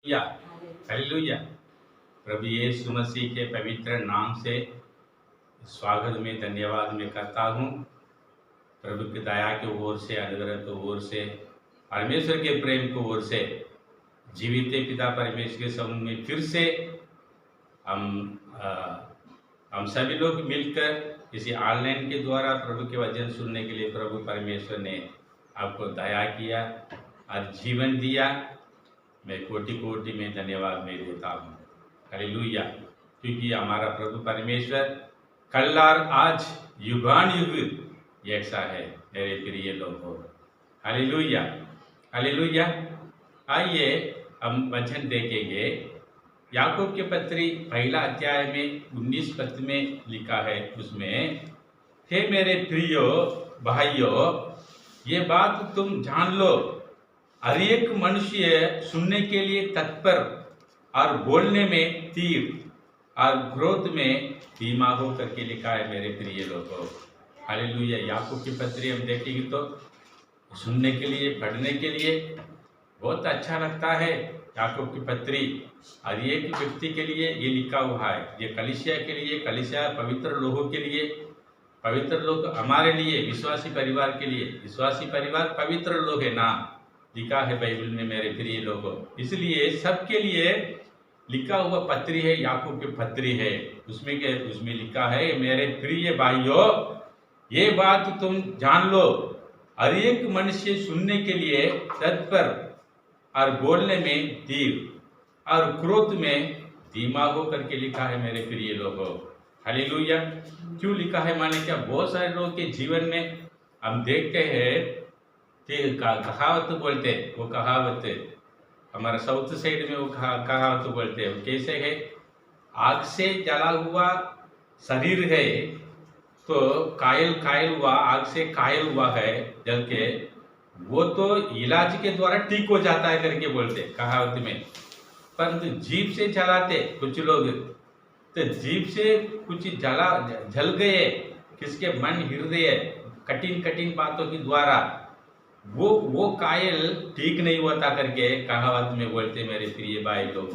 या हालेलुया। प्रभु यीशु मसीह के पवित्र नाम से स्वागत में धन्यवाद मैं करता हूँ। प्रभु की दया की ओर से, अनुग्रह की ओर से, परमेश्वर के प्रेम की ओर से जीवित पिता परमेश्वर के समूह में फिर से हम हम सभी लोग मिलकर इसी ऑनलाइन के द्वारा प्रभु के वचन सुनने के लिए प्रभु परमेश्वर ने आपको दया किया और जीवन दिया। मैं कोटि कोटि में धन्यवाद मैं देता हूँ। हालेलुया। क्योंकि हमारा प्रभु परमेश्वर कल और आज युगान युग एक सा है मेरे प्रिय लोगों। Hallelujah hallelujah. आइए हम वचन देखेंगे। याकूब के पत्री पहला अध्याय में 19 पद में लिखा है, उसमें हे मेरे प्रियो भाइयों, ये बात तुम जान लो, हर एक मनुष्य सुनने के लिए तत्पर और बोलने में तीर और क्रोध में धीमा हो करके लिखा है मेरे प्रिय लोगों। हालेलुया। याकूब की पत्री हम देखेंगे तो सुनने के लिए, पढ़ने के लिए बहुत अच्छा लगता है। याकूब की पत्री हर एक व्यक्ति के लिए ये लिखा हुआ है। ये कलीसिया के लिए, कलीसिया पवित्र लोगों के लिए, पवित्र लोग हमारे लिए, विश्वासी परिवार के लिए। विश्वासी परिवार पवित्र लोग है ना, लिखा है बाइबल में मेरे प्रिय लोगों। इसलिए सबके लिए लिखा हुआ पत्री है, याकूब की पत्री है। उसमें लिखा है, मेरे प्रिय भाइयों, ये बात तुम जान लो, हर एक मनुष्य सुनने के लिए तत्पर और बोलने में धीर और क्रोध में धीमा हो करके लिखा है मेरे प्रिय लोगों। हालेलुया। क्यों लिखा है माने क्या, बहुत सारे लोगों के जीवन में हम देखते हैं कहावत बोलते, वो कहावत हमारा साउथ साइड में वो कहावत बोलते हैं। कैसे है, आग से जला हुआ शरीर है तो कायल हुआ, आग से कायल हुआ है जल के, वो तो इलाज के द्वारा ठीक हो जाता है करके बोलते कहावत में। परंतु जीभ से जलाते कुछ लोग, तो जीभ से कुछ जल गए किसके मन हृदय कठिन कठिन बातों के द्वारा, वो कायल ठीक नहीं होता करके कहावत में बोलते मेरे प्रिय भाई लोग।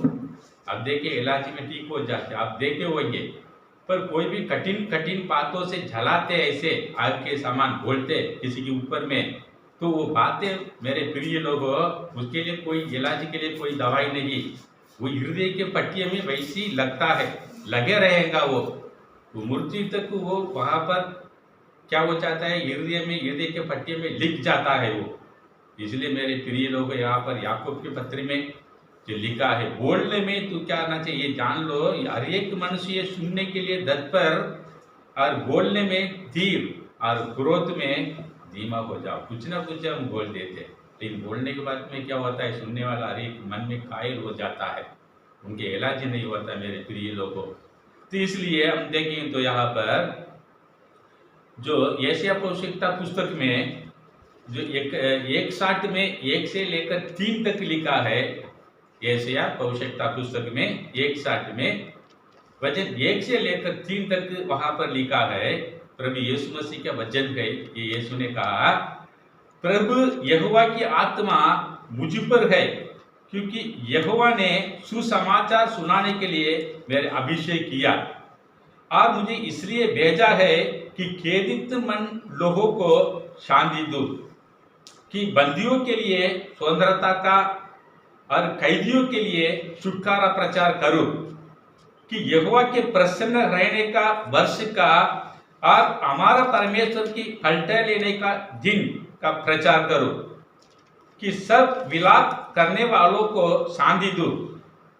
अब देखिए इलाज में ठीक हो जाते, आप देखे होंगे। पर कोई भी कठिन कठिन बातों से जलाते, ऐसे आग के सामान बोलते किसी के ऊपर में, तो वो बातें मेरे प्रिय लोग, उसके लिए कोई इलाज के लिए कोई दवाई नहीं। वो हृदय के पट्टियों में वैसी लगता है, लगे रहेगा वो मृत्यु तक। वो वहां पर क्या हो जाता है, हृदय के पट्टियों में लिख जाता है वो। इसलिए मेरे प्रिय लोग, यहाँ पर याकूब के पत्र में जो लिखा है, बोलने में तो क्या आना चाहिए जान लो, हर एक मनुष्य सुनने के लिए तत्पर और बोलने में धीर और क्रोध में धीमा हो जाओ। कुछ ना कुछ हम बोल देते, लेकिन बोलने के बाद में क्या होता है, सुनने वाला हर एक मन में कायल हो जाता है, उनके इलाज नहीं होता मेरे प्रिय लोगों। तो इसलिए हम देखें तो यहाँ पर जो यशायाह भविष्यवक्ता पुस्तक में जो एक साठ में 1 से लेकर 3 तक लिखा है, यशायाह भविष्यवक्ता पुस्तक में 1:60 में वचन 1 से लेकर 3 तक वहां पर लिखा है। प्रभु यीशु मसीह का वचन है। ये यीशु ने कहा, प्रभु यहोवा की आत्मा मुझ पर है, क्योंकि यहोवा ने सुसमाचार सुनाने के लिए मेरे अभिषेक किया, और मुझे इसलिए भेजा है कि खेदित मन लोगों को शांति दूं, कि बंदियों के लिए स्वतंत्रता का और कैदियों के लिए छुटकारा प्रचार करूं, कि यहोवा के प्रसन्न रहने का वर्ष का और हमारा परमेश्वर की पलटा लेने का दिन का प्रचार करूं, कि सब विलाप करने वालों को शांति दूं,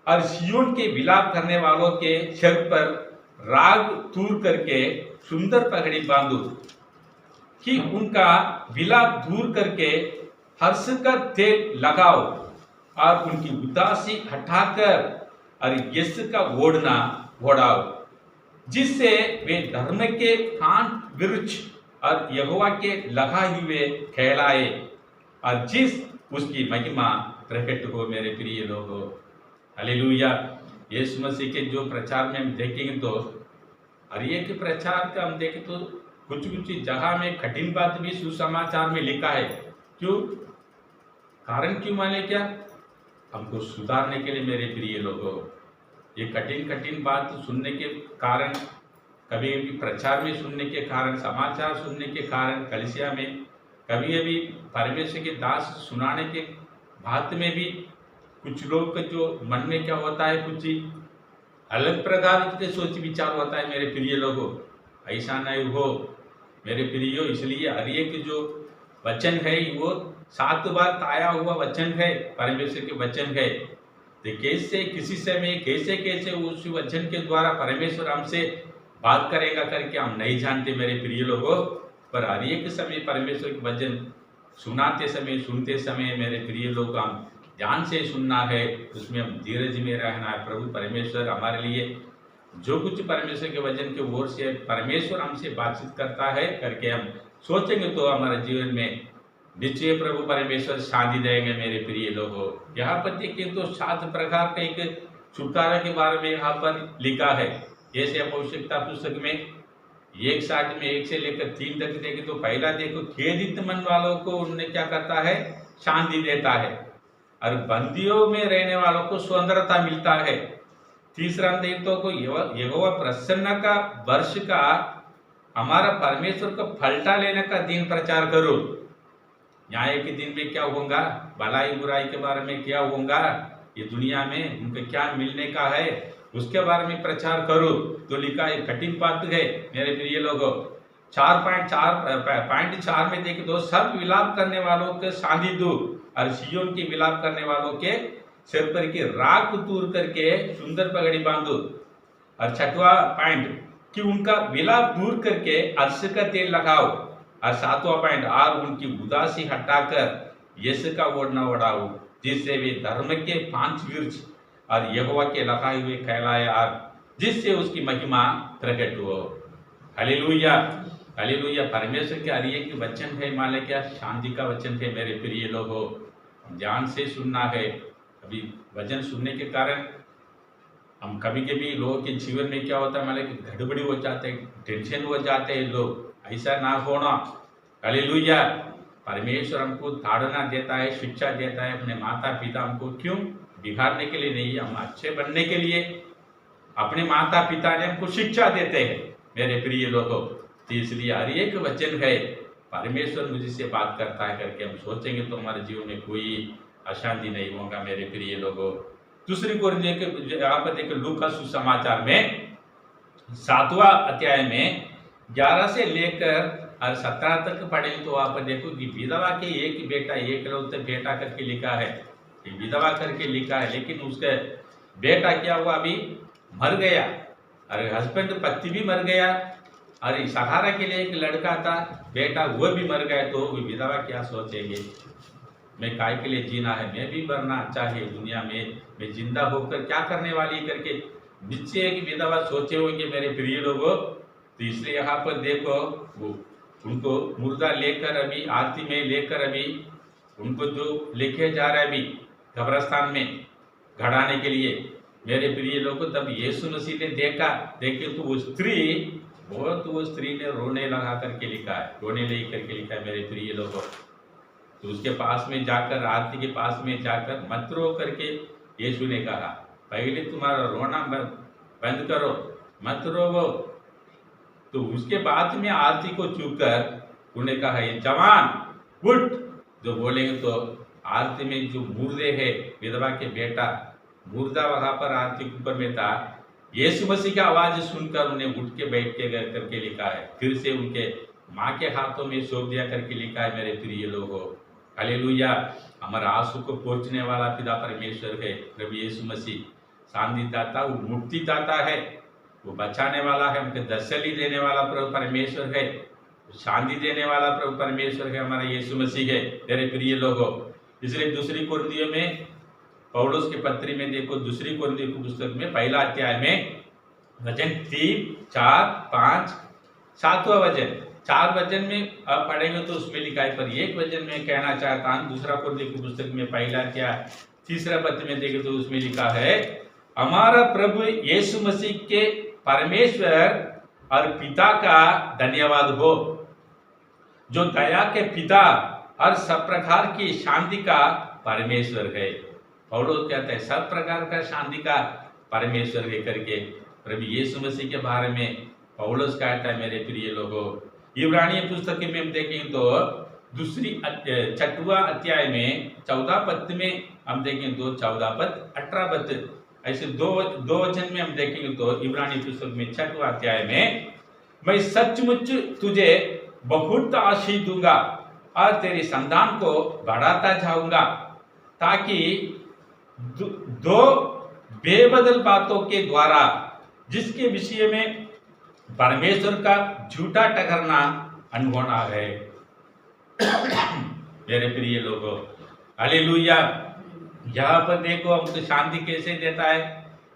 और सिय्योन के विलाप करने वालों के सिर पर राग दूर करके सुंदर पगड़ी बांधू, कि उनका विलाप दूर करके हर्ष का तेल लगाओ, और उनकी उदासी हटाकर और यश का ओढ़ना ओढ़ाओ, जिससे वे धर्म के कांट वृक्ष और यहोवा के लगाए हुए कहलाए, और जिस उसकी महिमा प्रकट हो मेरे प्रिय लोगों। हालेलुया। यीशु मसीह के जो प्रचार में हम देखेंगे तो हर एक प्रचार का हम देखें तो कुछ कुछ जगह में कठिन बात भी सुसमाचार में लिखा है। क्यों, कारण क्यों माने क्या, हमको सुधारने के लिए मेरे प्रिय लोगों, ये कठिन कठिन बात सुनने के कारण, कभी कभी प्रचार में सुनने के कारण, समाचार सुनने के कारण, कलीसिया में कभी कभी परमेश्वर के दास सुनाने के बात में भी कुछ लोग का जो मन में क्या होता है, कुछ अलग प्रकार के सोच विचार होता है मेरे प्रिय लोगों। ऐसा नहीं हो मेरे प्रियो, इसलिए हर एक जो वचन है वो 7 बार ताया हुआ वचन है, परमेश्वर के वचन है। तो कैसे किसी समय कैसे कैसे उस वचन के द्वारा परमेश्वर हमसे बात करेगा करके हम नहीं जानते मेरे प्रिय लोगों। पर हर एक समय परमेश्वर के वचन सुनाते समय, सुनते समय मेरे प्रिय लोग हम ध्यान से सुनना है, उसमें हम धीरज में रहना है। प्रभु परमेश्वर हमारे लिए जो कुछ परमेश्वर के वचन के ओर से परमेश्वर हमसे बातचीत करता है करके हम सोचेंगे तो हमारे जीवन में निश्चय प्रभु परमेश्वर शांति देंगे मेरे प्रिय लोगों। यहाँ पर देखें तो 7 प्रकार का एक छुटकारा के बारे में यहाँ पर लिखा है। जैसे आवश्यकता पुस्तक में 1:7 में 1 से लेकर 3 तक देखें तो पहला देखो, खेदित मन वालों को उन्हें क्या करता है, शांति देता है, और बंदियों में रहने वालों को स्वतंत्रता मिलता है। तीसरा देखो को यहोवा प्रसन्न का वर्ष का हमारा परमेश्वर का पलटा लेने का दिन प्रचार करो। न्याय के दिन में क्या होगा, भलाई बुराई के बारे में क्या होगा, ये दुनिया में उनको क्या मिलने का है उसके बारे में प्रचार करो। तो लिखा है, कठिन बात है मेरे प्रिय लोगों। 4.4 में देखे तो सब विलाप करने वालों के शांति दो, और सिय्योन के विलाप करने वालों के सिर पर की राख दूर करके सुंदर पगड़ी बांधो। और 6वां पॉइंट कि उनका विलाप दूर करके अर्श का तेल लगाओ। और 7वां पॉइंट, और उनकी उदासी हटाकर यीशु का ओढ़ना ओढ़ाओ, जिससे वे धर्म के 5 वृक्ष और यहोवा के लगाए हुए कहलाए, और जिससे उसकी महिमा प्रकट हो। Hallelujah, hallelujah. परमेश्वर के हर एक वचन है माले क्या शांति का वचन है मेरे प्रिय लोगों। ध्यान से सुनना है। अभी वचन सुनने के कारण हम कभी कभी लोगों के जीवन में क्या होता है, माले कि गड़बड़ी हो जाते हैं, टेंशन हो जाते हैं लोग। ऐसा ना होना। हालेलुया। परमेश्वर हमको ताड़ना देता है, शिक्षा देता है अपने माता पिता हमको, क्यों बिगाड़ने के लिए नहीं, हम अच्छे बनने के लिए। अपने माता पिता ने हमको शिक्षा देते हैं मेरे प्रिय लोगों। तो इसलिए हर एक वचन है परमेश्वर मुझसे बात करता है करके हम सोचेंगे तो हमारे जीवन में कोई अशांति नहीं होगा मेरे प्रिय लोगों। दूसरी को यहाँ पर देखो, लूका सुसमाचार में 7वां अध्याय में 11 से लेकर और 17 तक पढ़े तो वहां पर देखो कि विधवा के एक बेटा, एकलौते बेटा करके लिखा है, विधवा करके लिखा है। लेकिन उसका बेटा क्या हुआ, अभी मर गया, और हस्बैंड पति भी मर गया, और सहारा के लिए एक लड़का था बेटा, वो भी मर गया। तो विधवा क्या सोचेंगे, मैं काय के लिए जीना है, मैं भी मरना चाहिए दुनिया में, मैं जिंदा होकर क्या करने वाली करके निश्चय एक विधवा सोचे होंगे मेरे प्रिय लोगों। तो इसलिए यहाँ पर देखो वो उनको मुर्दा लेकर अभी आरती में लेकर अभी उनको जो लेके जा रहा है अभी कब्रस्तान में घड़ाने के लिए मेरे प्रिय लोगों। तब यीशु मसीह ने देखा, देखे तो वो स्त्री ने रोने लगा करके लिखा है, रोने लगी करके लिखा है मेरे प्रिय लोगों। तो उसके पास में जाकर, आरती के पास में जाकर मत रो करके यीशु ने कहा, पहले तुम्हारा रोना बंद करो, मत रोवो। तो उसके बाद में आरती को चूक कर उन्हें कहा, ये जवान उठ। जो बोलेंगे तो आरती में जो मुर्दे है, विधवा के बेटा मुर्दा वहां पर आरती के ऊपर में था, यीशु मसीह की आवाज सुनकर उन्हें उठ के बैठ के गए करके लिखा है, फिर से उनके माँ के हाथों में सौंप दिया करके लिखा है मेरे प्रिय लोगों। हालेलुया। हमारा आंसू को पहुंचने वाला पिता परमेश्वर है, प्रभु यीशु मसीह शांति दाता, वो मुक्ति दाता है, वो बचाने वाला है, हमको तसल्ली देने वाला प्रभु परमेश्वर है, शांति देने वाला प्रभु परमेश्वर है, हमारा यीशु मसीह है मेरे प्रिय लोगों। इसलिए दूसरी कुरिन्थियों में पौलुस के पत्री में देखो, दूसरी कुरिन्थियों की पुस्तक में 1 अध्याय में वचन 3, 4, 5, 7वां वचन, 4 वचन में अब पढ़ेंगे तो उसमें लिखा है। पर एक वचन में कहना चाहता हूँ, दूसरा कुरिन्थियों की पुस्तक में 1 अध्याय 3 पद में देखे तो उसमें लिखा है, हमारा प्रभु यीशु मसीह के परमेश्वर और पिता का धन्यवाद हो, जो दया के पिता और सब प्रकार की शांति का परमेश्वर है। पौलुस कहता है सब प्रकार का शांति का परमेश्वर लेकर के प्रभु यीशु मसीह के बारे में पौलुस कहता है मेरे प्रिय लोगों। इब्रानी पुस्तक में हम देखें तो दूसरी 6वां अध्याय में 14 पद में हम देखें तो 14 पद 18 पद ऐसे दो वचन में हम देखेंगे तो इब्रानी पुस्तक में 6वां अध्याय में मैं सचमुच तुझे बहुत आशीष दूंगा और तेरी संतान को बढ़ाता जाऊंगा ताकि दो बेबदल बातों के द्वारा जिसके विषय में परमेश्वर का झूठा टकरना अनहोना है। मेरे प्रिय लोगों हालेलुया। यहाँ पर देखो हमको शांति कैसे देता है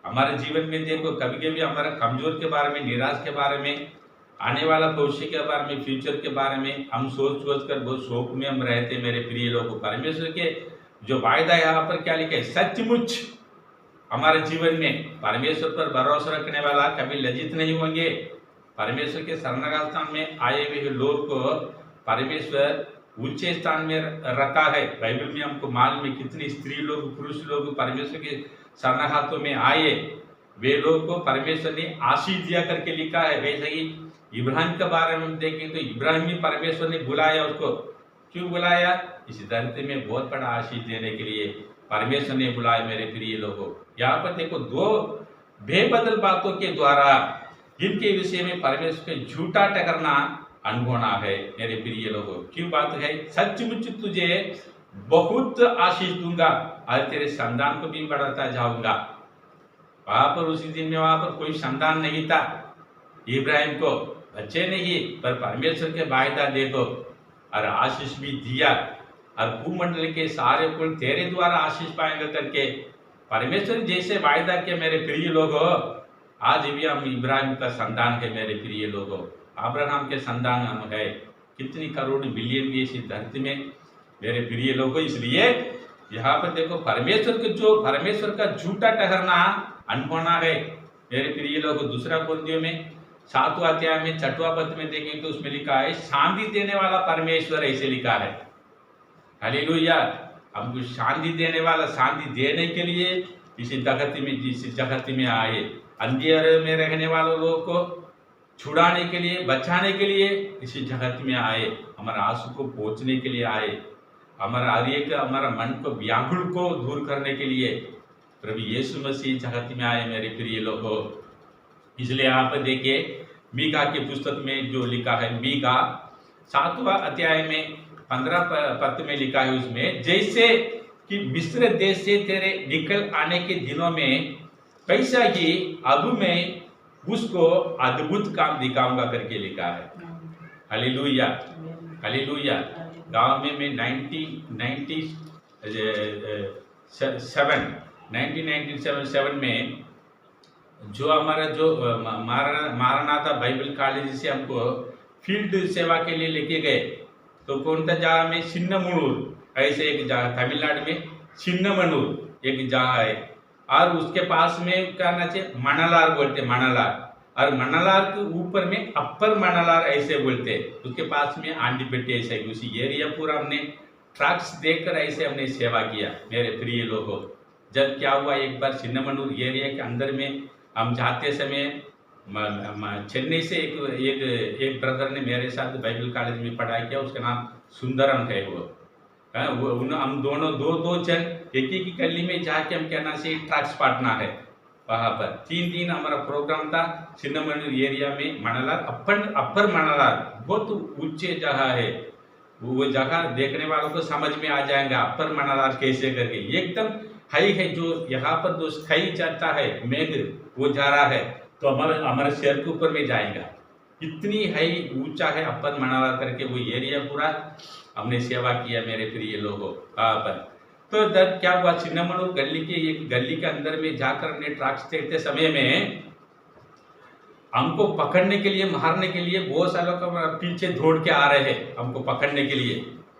हमारे जीवन में। देखो कभी कभी हमारा कमजोर के बारे में, निराश के बारे में, आने वाला भविष्य के बारे में, फ्यूचर के बारे में हम सोच कर बहुत शोक में हम रहते। मेरे प्रिय लोगों परमेश्वर के जो वायदा यहाँ पर क्या लिखा है, सचमुच हमारे जीवन में परमेश्वर पर भरोसा रखने वाला कभी लज्जित नहीं होंगे। परमेश्वर के शरणगार स्थान में आए हुए लोग को परमेश्वर ऊंचे स्थान में रखा है। बाइबल में हमको मालूम है कितनी स्त्री लोग, पुरुष लोग परमेश्वर के शरणगार्थों में आए, वे लोग को परमेश्वर ने आशीष दिया करके लिखा है। वैसे ही इब्राहिम के बारे में हम देखें तो इब्राहिम भी परमेश्वर ने बुलाया उसको। क्यों बुलाया? इस धरती में बहुत बड़ा आशीष देने के लिए परमेश्वर ने बुलाया। मेरे प्रिय लोगों यहाँ पर देखो दो बेबदल बातों के द्वारा जिनके विषय में परमेश्वर के झूठा टकरना अनहोना है। मेरे प्रिय लोगों क्यों बात है, सचमुच तुझे बहुत आशीष दूंगा और तेरे संतान को भी बढ़ाता जाऊंगा। वहां पर उसी दिन में वहां पर कोई संतान नहीं था इब्राहिम को, बच्चे नहीं, पर परमेश्वर के वायदा देखो और आशीष भी दिया और भूमंडल के सारे कुल तेरे द्वारा आशीष पाएंगे करके परमेश्वर जैसे वायदा के। मेरे प्रिय लोगों आज भी हम इब्राहिम का संतान है। मेरे प्रिय लोगों अब्राहम के संतान हम है। कितनी करोड़ बिलियन भी इसी धरती में मेरे प्रिय लोगों। इसलिए यहाँ पर देखो परमेश्वर का झूठा ठहरना अनहोना है। मेरे प्रिय लोगों दूसरा कुरिन्थियों में 7वां अध्याय में 6वां पद में देखेंगे तो उसमें लिखा है शांति देने वाला परमेश्वर, ऐसे लिखा है। हालेलुया। हमको शांति देने वाला, शांति देने के लिए जिस जगत में आए, अंधेरे में रहने वालों लोगों को छुड़ाने के लिए, बचाने के लिए इसी जगत में आए, हमारा आंसू को पोंछने के लिए आए, हमारा मन को व्याकुल को दूर करने के लिए प्रभु यीशु मसीह जगत में आए। मेरे प्रिय लोगों इसलिए आप देखिए मीका की पुस्तक में जो लिखा है, मीका 7वां अध्याय में 15 पद में लिखा है, उसमें जैसे कि मिस्र देश से तेरे निकल आने के दिनों में कैसा ही अब मैं उसको अद्भुत काम दिखाऊंगा करके लिखा है। Hallelujah hallelujah. गांव में मैं 1997 में जो हमारा जो मारनाथा बाइबल कॉलेज से हमको फील्ड सेवा के लिए लेके गए, तो कौन सा जगह में सिन्नमनूर ऐसे एक जगह तमिलनाडु में सिन्नमनूर एक जगह है, और उसके पास में क्या ना चाहिए मणलार बोलते, मणलार, और मणलार के ऊपर में अपर मणलार ऐसे बोलते, उसके पास में आंडीपेटी ऐसे, उसी एरिया पूरा हमने ट्रक्स देखकर ऐसे हमने सेवा किया। मेरे प्रिय लोगों जब क्या हुआ, एक बार सिन्नमनूर एरिया के अंदर में हम जाते समय चेन्नई से एक ब्रदर ने मेरे साथ बाइबल कॉलेज में पढ़ाई किया, उसका नाम सुंदरम है। वो हम दोनों दो जन एक ही गली में जाके हम कहना से ट्रक्स पाटना है। वहाँ पर 3 दिन हमारा प्रोग्राम था सिन्नमनूर एरिया में। मणलार अपर मणलार बहुत ऊंचे जगह है, वो जगह देखने वालों को समझ में आ जाएगा अपर मणलार कैसे करके। एकदम हाई है, जो यहाँ पर जो स्काई जाता है मेघ वो जा रहा है तो हमारे शहर के ऊपर में जाएगा, इतनी हाई ऊंचा है अपर मणलार करके वो एरिया पूरा हमने सेवा किया। मेरे प्रिय लोगों वहाँ पर तो जब क्या हुआ, सिन्नमनूर गली के एक गली के अंदर में जाकर हमने ट्रक्स देखते समय में हमको पकड़ने के लिए, मारने के लिए बहुत सारे लोग पीछे दौड़ के आ रहे हैं हमको पकड़ने के लिए।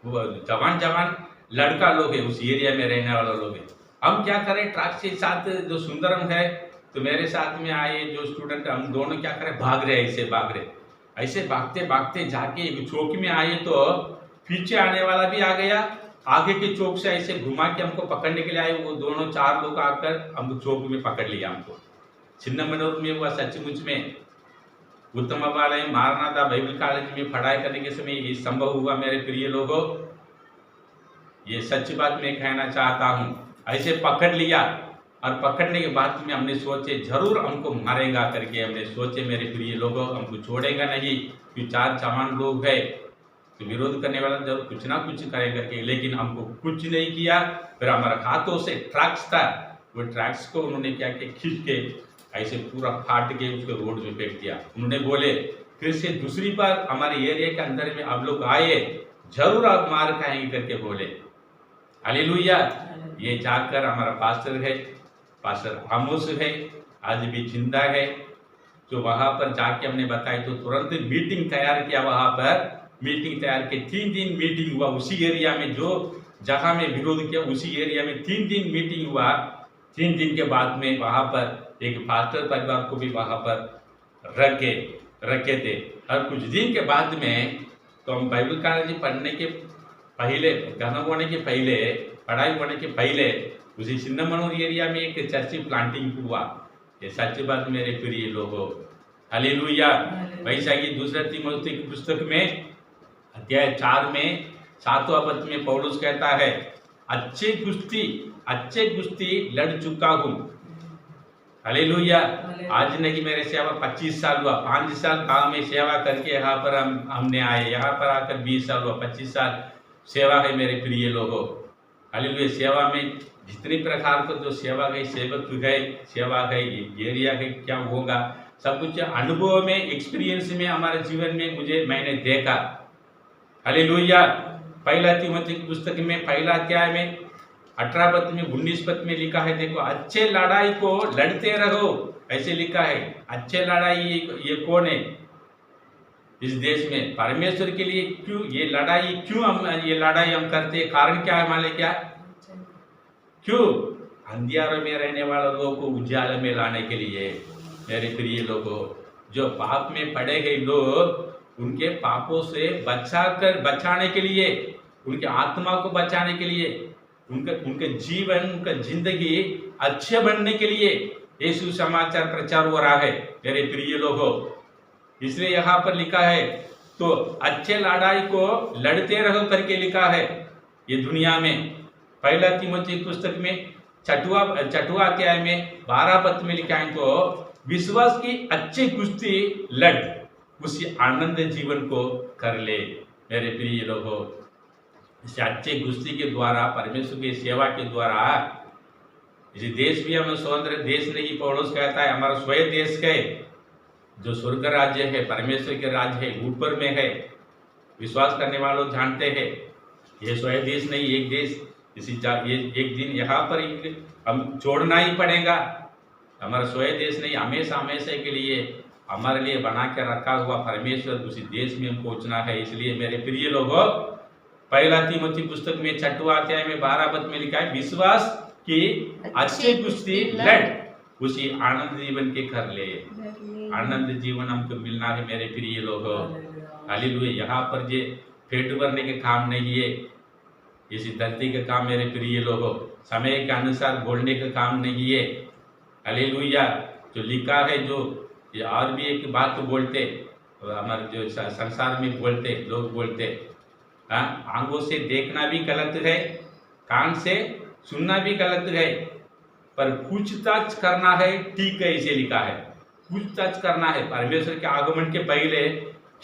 वो जवान लड़का लोग है, उस एरिया में रहने वाला लोग है। हम क्या करें, ट्रक के साथ जो सुंदरम है तो मेरे साथ में आए जो स्टूडेंट, हम दोनों क्या करें, भाग रहे ऐसे भागते भागते जाके एक चौकी में आए तो पीछे आने वाला भी आ गया आगे के चौक से ऐसे घुमा के हमको पकड़ने के लिए आए। वो दोनों 4 लोग आकर हमको चौक में पकड़ लिया हमको। चिन्नमनूर में हुआ सचमुच में उत्तम बालय मारनाथा बाइबल कॉलेज में पढ़ाई करने के समय ये संभव हुआ मेरे प्रिय लोगों। ये सच्ची बात मैं कहना चाहता हूँ। ऐसे पकड़ लिया और पकड़ने के बाद में हमने सोचे जरूर हमको मारेगा करके हमने सोचे मेरे प्रिय लोगों हमको छोड़ेगा नहीं, क्योंकि 4 जवान लोग है तो विरोध करने वाला जरूर कुछ ना कुछ करे करके, लेकिन हमको कुछ नहीं किया। फिर हमारे हाथों से ट्रक्स था, वो ट्रक्स को उन्होंने क्या किया खींच के ऐसे पूरा फाट के उसको रोड में फेंक दिया। उन्होंने बोले फिर से दूसरी बार हमारे एरिया के अंदर में आप लोग आए जरूर आप मार खाएंगे करके बोले। हालेलुया। ये जाकर हमारा पास्टर है, पास्टर आमोस है, आज भी जिंदा है। तो वहां पर जाके हमने बताया तो तुरंत मीटिंग तैयार किया। वहां पर मीटिंग तैयार की 3 दिन मीटिंग हुआ उसी एरिया में, जो जहां में विरोध किया उसी एरिया में 3 दिन मीटिंग हुआ। 3 दिन के बाद में वहां पर एक पास्टर परिवार को भी वहां पर रखे थे। और कुछ दिन के बाद में तो हम बाइबल कॉलेज पढ़ने के पहले, घर होने के पहले, पढ़ाई होने के पहले उसी चिन्नमनूर एरिया में एक चर्च प्लांटिंग हुआ। ये सच्ची बात मेरे प्रिय लोगों। हालेलुया। वैसा ही दूसरा तीमुथियुस की पुस्तक में अध्याय 4 में 7वां पद में पौलुस कहता है अच्छे कुश्ती लड़ चुका हूँ। हालेलुया। आज नहीं मेरे सेवा 25 साल हुआ, 5 साल गांव में सेवा करके यहाँ पर हमने आए, यहाँ पर आकर 20 साल हुआ, 25 साल सेवा है मेरे प्रिय लोगों। हालेलुया। सेवा में जितनी प्रकार को जो सेवा गई, सेवक गए, सेवा गई, एरिया गई, क्या होगा सब कुछ अनुभव में, एक्सपीरियंस में हमारे जीवन में मैंने देखा। हालेलुया। पहला तीमुथियुस की पुस्तक में पहला अध्याय में 18 पद में 19 पद में लिखा है, देखो अच्छे लड़ाई को लड़ते रहो, ऐसे लिखा है। अच्छे लड़ाई ये कौन है इस देश में? परमेश्वर के लिए। क्यों ये लड़ाई हम करते हैं? कारण क्या है माले? क्या क्यों? अंधियारों में रहने वाले लोगों को उजाले में लाने के लिए मेरे प्रिय लोगों। जो पाप में पड़े गए लोग उनके पापों से बचाने के लिए, उनके आत्मा को बचाने के लिए, उनके जीवन, उनका जिंदगी अच्छे बनने के लिए यीशु समाचार प्रचार हो रहा है मेरे प्रिय लोगों। इसलिए यहाँ पर लिखा है तो अच्छे लड़ाई को लड़ते रहो करके लिखा है ये दुनिया में। पहला तीमुथियुस की पुस्तक में 6वां अध्याय में 12 पद में लिखा है तो विश्वास की अच्छी कुश्ती लड़, उसी आनंद जीवन को कर ले मेरे प्रिय लोगों। इस अच्छे कुश्ती के द्वारा, परमेश्वर की सेवा के द्वारा, इसी देश भी हम स्वतंत्र देश नहीं, पौलुस कहता है हमारा स्वयं देश है जो स्वर्ग राज्य है, परमेश्वर के राज्य है, ऊपर में है। विश्वास करने वालों जानते हैं ये स्वयं देश नहीं, एक देश। ये एक दिन यहाँ पर हम छोड़ना ही पड़ेगा। हमारा स्वयं देश नहीं, हमेशा के लिए हमारे लिए बना के रखा हुआ परमेश्वर, उसी देश में हम पहुंचना है। इसलिए मेरे प्रिय लोगों, पहला तीमुथियुस पुस्तक में 6वां अध्याय में 12 पद में लिखा है विश्वास की अच्छी कुश्ती लड़, उसी आनंद जीवन के कर ले। आनंद जीवन हमको मिलना है मेरे प्रिय लोगों। हालेलुया। यहाँ पर ये पेट भरने के काम नहीं है, इसी धरती का काम मेरे प्रिय लोगों। समय के अनुसार बोलने का काम नहीं है। हालेलुया। जो लिखा है, जो ये और भी एक बात तो बोलते हमारे जो संसार में बोलते लोग बोलते, आंखों से देखना भी गलत है, कान से सुनना भी गलत है, पर पूछताछ करना है ठीक है, इसे लिखा है। पूछताछ करना है, परमेश्वर के आगमन के पहले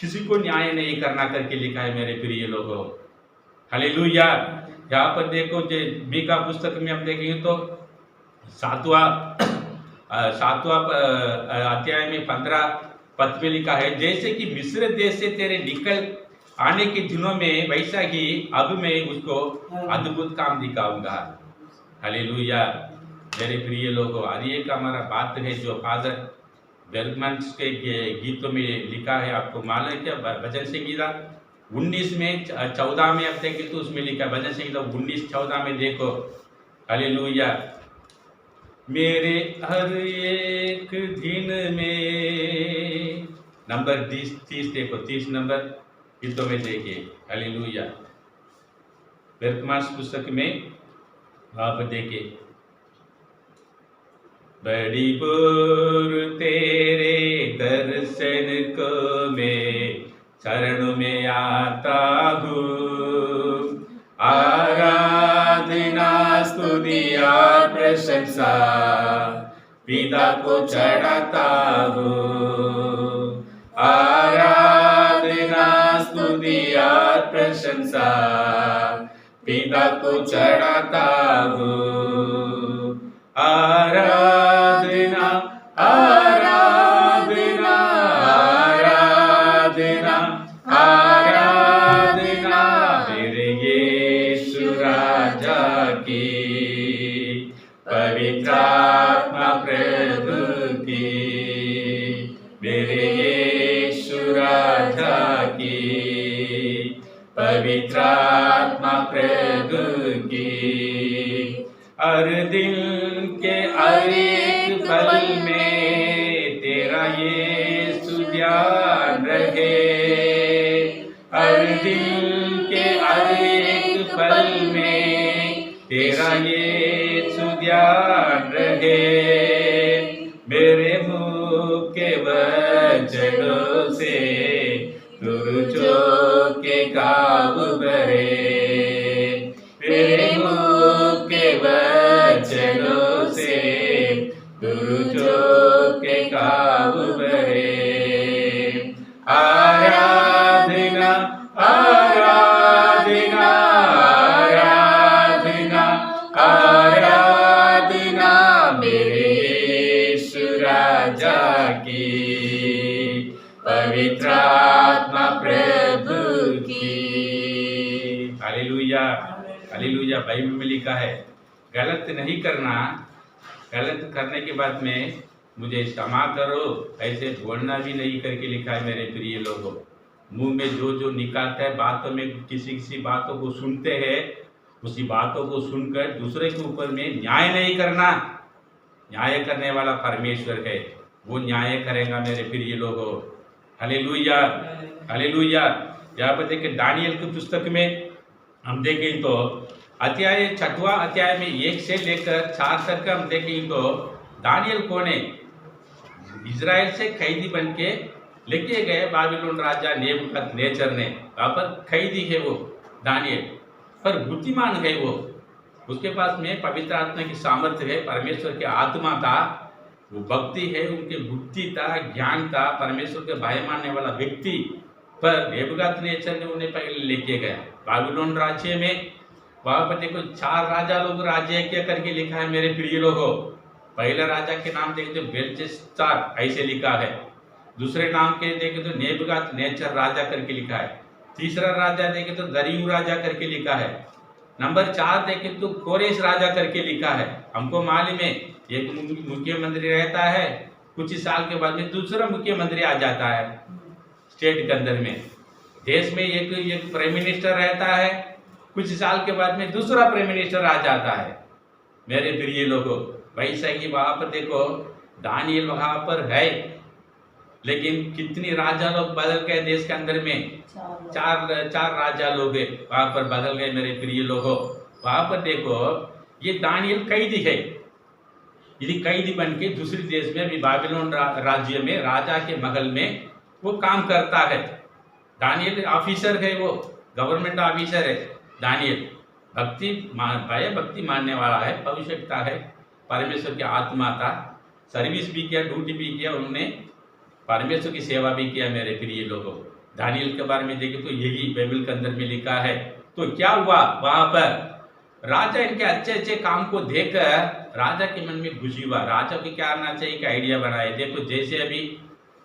किसी को न्याय नहीं करना करके लिखा है मेरे प्रिय लोगों। हालेलुया। यहाँ पर देखो जो मीका पुस्तक में हम देखेंगे तो 7वां अध्याय में 15 पद में लिखा है जैसे कि मिस्र देश से तेरे निकल आने के दिनों में वैसा ही अब मैं उसको अद्भुत काम दिखाऊंगा। हालेलुया। मेरे प्रिय लोगों, और एक हमारा बात है जो फादर बर्गमैन के गीतों में लिखा है, आपको मालूम है क्या? भजन संहिता 19 में 14 में अब देखें तो उसमें लिखा, भजन संहिता 19:14 में देखो। हालेलुया। मेरे हर एक दिन में नंबर 30 देखो, 30 नंबर गीतों में देखिए। हालेलुया। वर्तमान पुस्तक में आप देखे, बड़ी बोर तेरे दर्शन को मैं शरण में आता हूँ, आराधना स्तुतिया प्रशंसा पिता को चढ़ाता हूँ, आराधना स्तुतिया प्रशंसा पिता को चढ़ाता हूँ, आराधना आराधना आराधना आराधना मेरे यीशु राजा की, पवित्र आत्मा प्रभु की, मेरे यीशु राजा की, पवित्र आत्मा प्रभु की, हर दिन के हर एक पल में तेरा यीशु ध्यान रहे, हर दिन के हर एक पल में तेरा यीशु ध्यान रहे, मेरे मुँह के वचनों से तुझो के काबू भरे, मेरे मुँह के वचनों से तुझो के काबू भरे, आराधना आराधना आराधना आराधना मेरे यीशु राजा की, पवित्र आत्मा प्रभु की। Hallelujah hallelujah. बाइबल में लिखा है गलत नहीं करना, गलत करने के बाद में मुझे क्षमा करो ऐसे बोलना भी नहीं करके लिखा है। मेरे प्रिय लोगों, मुंह में जो जो निकालता है, बातों में किसी किसी बातों को सुनते हैं, उसी बातों को सुनकर दूसरे के ऊपर में न्याय नहीं करना। न्याय करने वाला परमेश्वर है, वो न्याय करेगा मेरे प्रिय लोगों। Hallelujah hallelujah. यहाँ पर देखिए दानियल की पुस्तक में हम देखें तो अध्याय 6वां अध्याय में 1 से लेकर 4 तक हम देखें तो दानियल कौन है? इजराइल से कैदी बन के लेके गए बाबिलोन राजा नेबूकदनेस्सर ने। वहाँ पर कैदी है वो दानियल, पर बुद्धिमान है वो। उसके पास में पवित्र आत्मा की सामर्थ्य है, परमेश्वर की आत्मा था, वो भक्ति है, उनके बुद्धि था, ज्ञान था, परमेश्वर के भय मानने वाला व्यक्ति। पर नेबूकदनेस्सर ने उन्हें पहले लेके गया बाबिलोन राज्य में। वहाँ पर देखो 4 राजा लोग राज्य क्या करके लिखा है मेरे प्रिय लोगों। पहला राजा के नाम देखे तो बेलशस्सार ऐसे लिखा है, दूसरे नाम के देखे तो नेबूकदनेस्सर राजा करके लिखा है, तीसरा राजा देखे तो दरियू राजा करके लिखा है, नंबर 4 देखे तो कोरेश राजा करके लिखा है। हमको मालूम है एक मुख्यमंत्री रहता है, कुछ साल के बाद में दूसरा मुख्यमंत्री आ जाता है स्टेट के अंदर में। देश में एक प्राइम मिनिस्टर रहता है, कुछ साल के बाद में दूसरा प्राइम मिनिस्टर आ जाता है मेरे प्रिय लोगों। वैसा ही वहां पर देखो दानियल वहां पर है, लेकिन कितनी राजा लोग बदल गए देश के अंदर में। चार राजा लोग वहां पर बदल गए मेरे प्रिय लोगों। वहां पर देखो ये दानियल कैदी है, यदि कैदी बन के दूसरे देश में भी बाबिलोन राज्य में राजा के महल में वो काम करता है। दानियल ऑफिसर है, वो गवर्नमेंट ऑफिसर है दानियल। भक्ति मानने वाला है, भविष्यता है, परमेश्वर की आत्मा था, सर्विस भी किया, ड्यूटी भी किया, उन्होंने परमेश्वर की सेवा भी किया मेरे प्रिय लोगों। दानियल के बारे में देखें तो यही बाइबल के अंदर में लिखा है। तो क्या हुआ वहां पर राजा इनके अच्छे अच्छे काम को देखकर राजा के मन में खुशी हुआ। राजा को क्या करना चाहिए कि आइडिया बनाए। देखो जैसे अभी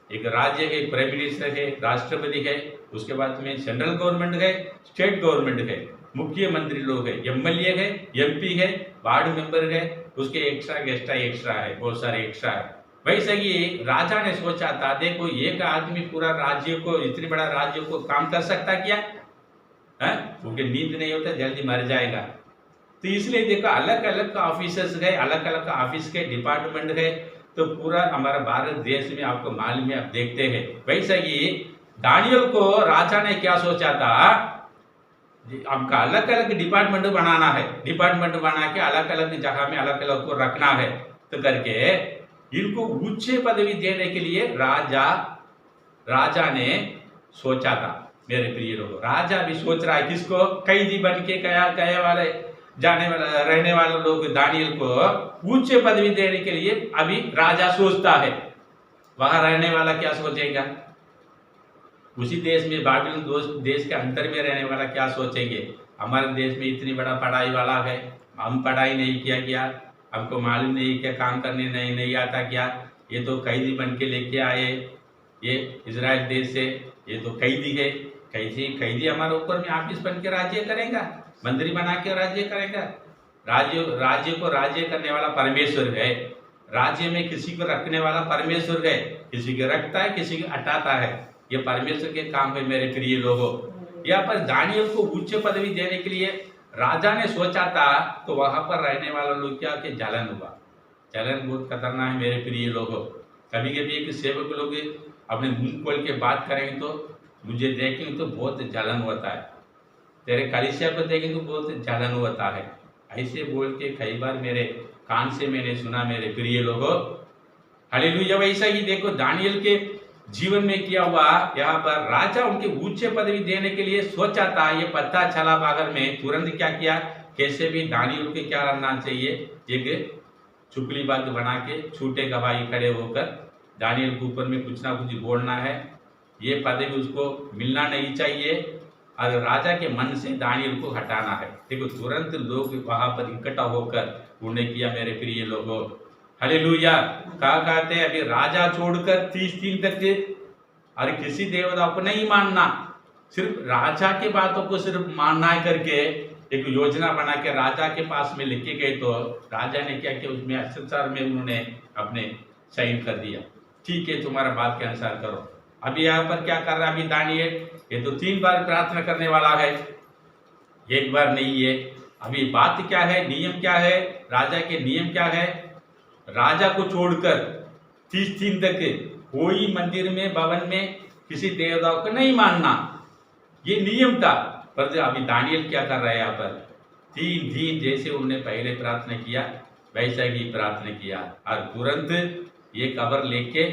एक राज्य है, प्राइम मिनिस्टर है, राष्ट्रपति है, उसके बाद में सेंट्रल गवर्नमेंट है, स्टेट गवर्नमेंट है, मुख्यमंत्री लोग है, एमएलए है, एमपी है, वार्ड मेंबर है, उसके एक्स्ट्रा है, बहुत सारे एक्स्ट्रा है। वैसे ही राजा ने सोचा था देखो एक आदमी पूरा राज्य को, इतनी बड़ा राज्य को काम कर सकता क्या है? क्योंकि नींद नहीं होता, जल्दी मर जाएगा। तो इसलिए देखो अलग अलग ऑफिसर्स गए, अलग अलग ऑफिस के डिपार्टमेंट गए। तो पूरा हमारा भारत देश में आपको मालूम है, आप देखते हैं। वैसे ही दानियल को राजा ने क्या सोचा था, हमका अलग अलग डिपार्टमेंट बनाना है, डिपार्टमेंट बना के अलग अलग जगह में अलग अलग को रखना है, तो करके इनको उच्च पदवी देने के लिए राजा ने सोचा था। मेरे प्रिय लोग, राजा भी सोच रहा है किसको, कैदी बन के गए वाले जाने वाला रहने वाले लोग दानियल को उच्च पदवी देने के लिए अभी राजा सोचता है। वहां रहने वाला क्या सोचेगा, उसी देश में बाबिलोन देश के अंतर में रहने वाला क्या सोचेंगे, हमारे देश में इतनी बड़ा पढ़ाई वाला है, हम पढ़ाई नहीं किया क्या, हमको मालूम नहीं क्या, काम करने नहीं आता क्या, ये तो कैदी बन के लेके आए, ये इजराइल देश से, ये तो कैदी है, कैदी हमारे ऊपर में ऑफिस बन के राज्य करेगा, मंत्री बना के राज्य करेगा। राज्य को राज्य करने वाला परमेश्वर है, राज्य में किसी को रखने वाला परमेश्वर है, किसी को रखता है किसी को हटाता है, ये परमेश्वर के काम है। मेरे प्रिय लोगों, यहाँ पर दानियल को उच्च पदवी देने के लिए राजा ने सोचा था, तो वहां पर रहने वाला लोग क्या के जलन हुआ। जलन बहुत खतरनाक है मेरे प्रिय लोगों। कभी कभी एक सेवक लोग अपने मुंह खोल के बात करेंगे तो मुझे देखेंगे तो बहुत जलन होता है, तेरे कलीसिया को देखेंगे तो बहुत जलन होता है, ऐसे बोल के कई बार मेरे कान से मैंने सुना। मेरे प्रिय लोगों, हालेलुया। वैसा ही देखो दानियल के जीवन में किया हुआ, यहाँ पर राजा उनके उच्च पदवी देने के लिए सोचा था, ये पता चला बाहर में, तुरंत क्या किया, कैसे भी दानियल के क्या करना चाहिए, एक चुगली बात बना के छूटे गवाही खड़े होकर दानियल के ऊपर में कुछ ना कुछ बोलना है, ये पदवी उसको मिलना नहीं चाहिए, और राजा के मन से दानियल को हटाना है। देखो तुरंत लोग वहां पर इकट्ठा होकर उन्हें किया। मेरे प्रिय लोगों, हालेलुया। क्या कहते हैं, अभी राजा छोड़कर 30 दिन तक अरे किसी देवता को नहीं मानना, सिर्फ राजा के बातों को सिर्फ मानना है करके एक योजना बना के राजा के पास में लेके गए, तो राजा ने क्या किया, उसमें अक्षर में उन्होंने अपने साइन कर दिया, ठीक है तुम्हारा बात के अनुसार करो। अभी यहाँ पर क्या कर रहा है, अभी दानियल ये तो 3 बार प्रार्थना करने वाला है, एक बार नहीं है। अभी बात क्या है, नियम क्या है, राजा के नियम क्या है, राजा को छोड़कर 30 दिन तक कोई मंदिर में भवन में किसी देवता को नहीं मानना, ये नियम था। पर अभी दानियल क्या कर रहा है, यहाँ पर 3 दिन जैसे उन्होंने पहले प्रार्थना किया वैसा ही प्रार्थना किया, और तुरंत ये कवर लेके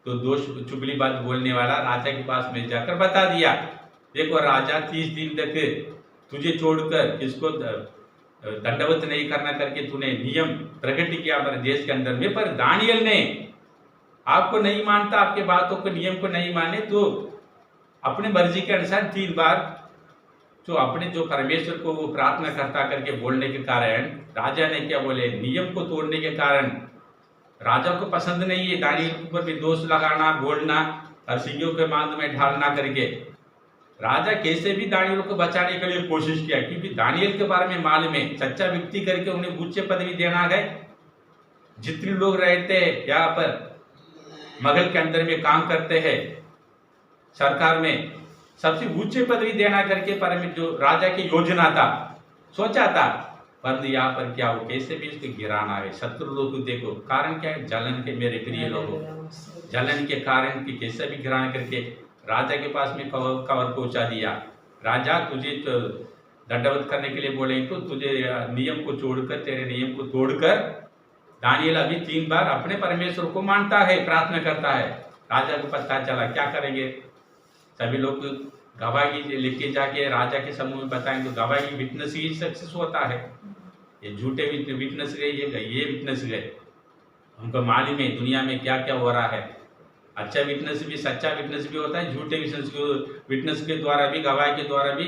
तो दोष चुगली बात बोलने वाला राजा के पास में जाकर बता दिया, देखो राजा 30 दिन तक तुझे छोड़कर किसको दंडवत नहीं करना करके तूने नियम प्रकट किया हमारे देश के अंदर में, पर दानियल ने आपको नहीं मानता, आपके बातों को नियम को नहीं माने, तो अपने मर्जी के अनुसार 3 बार तो अपने जो परमेश्वर को वो प्रार्थना करता करके बोलने के कारण राजा ने क्या बोले, नियम को तोड़ने के कारण राजा को पसंद नहीं है दानियल के ऊपर भी दोष लगाना, बोलना और सिंहों के मांद में ढालना करके। राजा कैसे भी दानियल को बचाने के लिए कोशिश किया, क्योंकि दानियल के बारे में मालूम है, सच्चा व्यक्ति करके उन्हें उच्च पदवी देना है। जितने लोग रहते हैं यहाँ पर मगल के अंदर में काम करते हैं सरकार में, सबसे उच्च पदवी देना करके पर जो राजा की योजना था, सोचा था, पर यहाँ पर क्या हो, कैसे भी इसको गिराना है। शत्रु लोग देखो कारण क्या है, जलन के। मेरे प्रिय लोगों, जलन के कारण की कैसे भी गिराना करके राजा के पास में कवर पहुंचा दिया। राजा तुझे तो दंडवत करने के लिए बोले, तो तुझे नियम को छोड़कर, तेरे नियम को तोड़कर दानियल अभी 3 बार अपने परमेश्वर को मानता है, प्रार्थना करता है। राजा को पता चला, क्या करेंगे, सभी लोग गवाही लेके जाके राजा के समूह में बताएंगे, तो गवाही विटनेस ही सक्सेस होता है। ये झूठे विटनेस गए, ये विटनेस गए, उनको मालूम है दुनिया में क्या क्या हो रहा है। अच्छा विटनेस भी, सच्चा विटनेस भी होता है, झूठे विटनेस के द्वारा भी, गवाही के द्वारा भी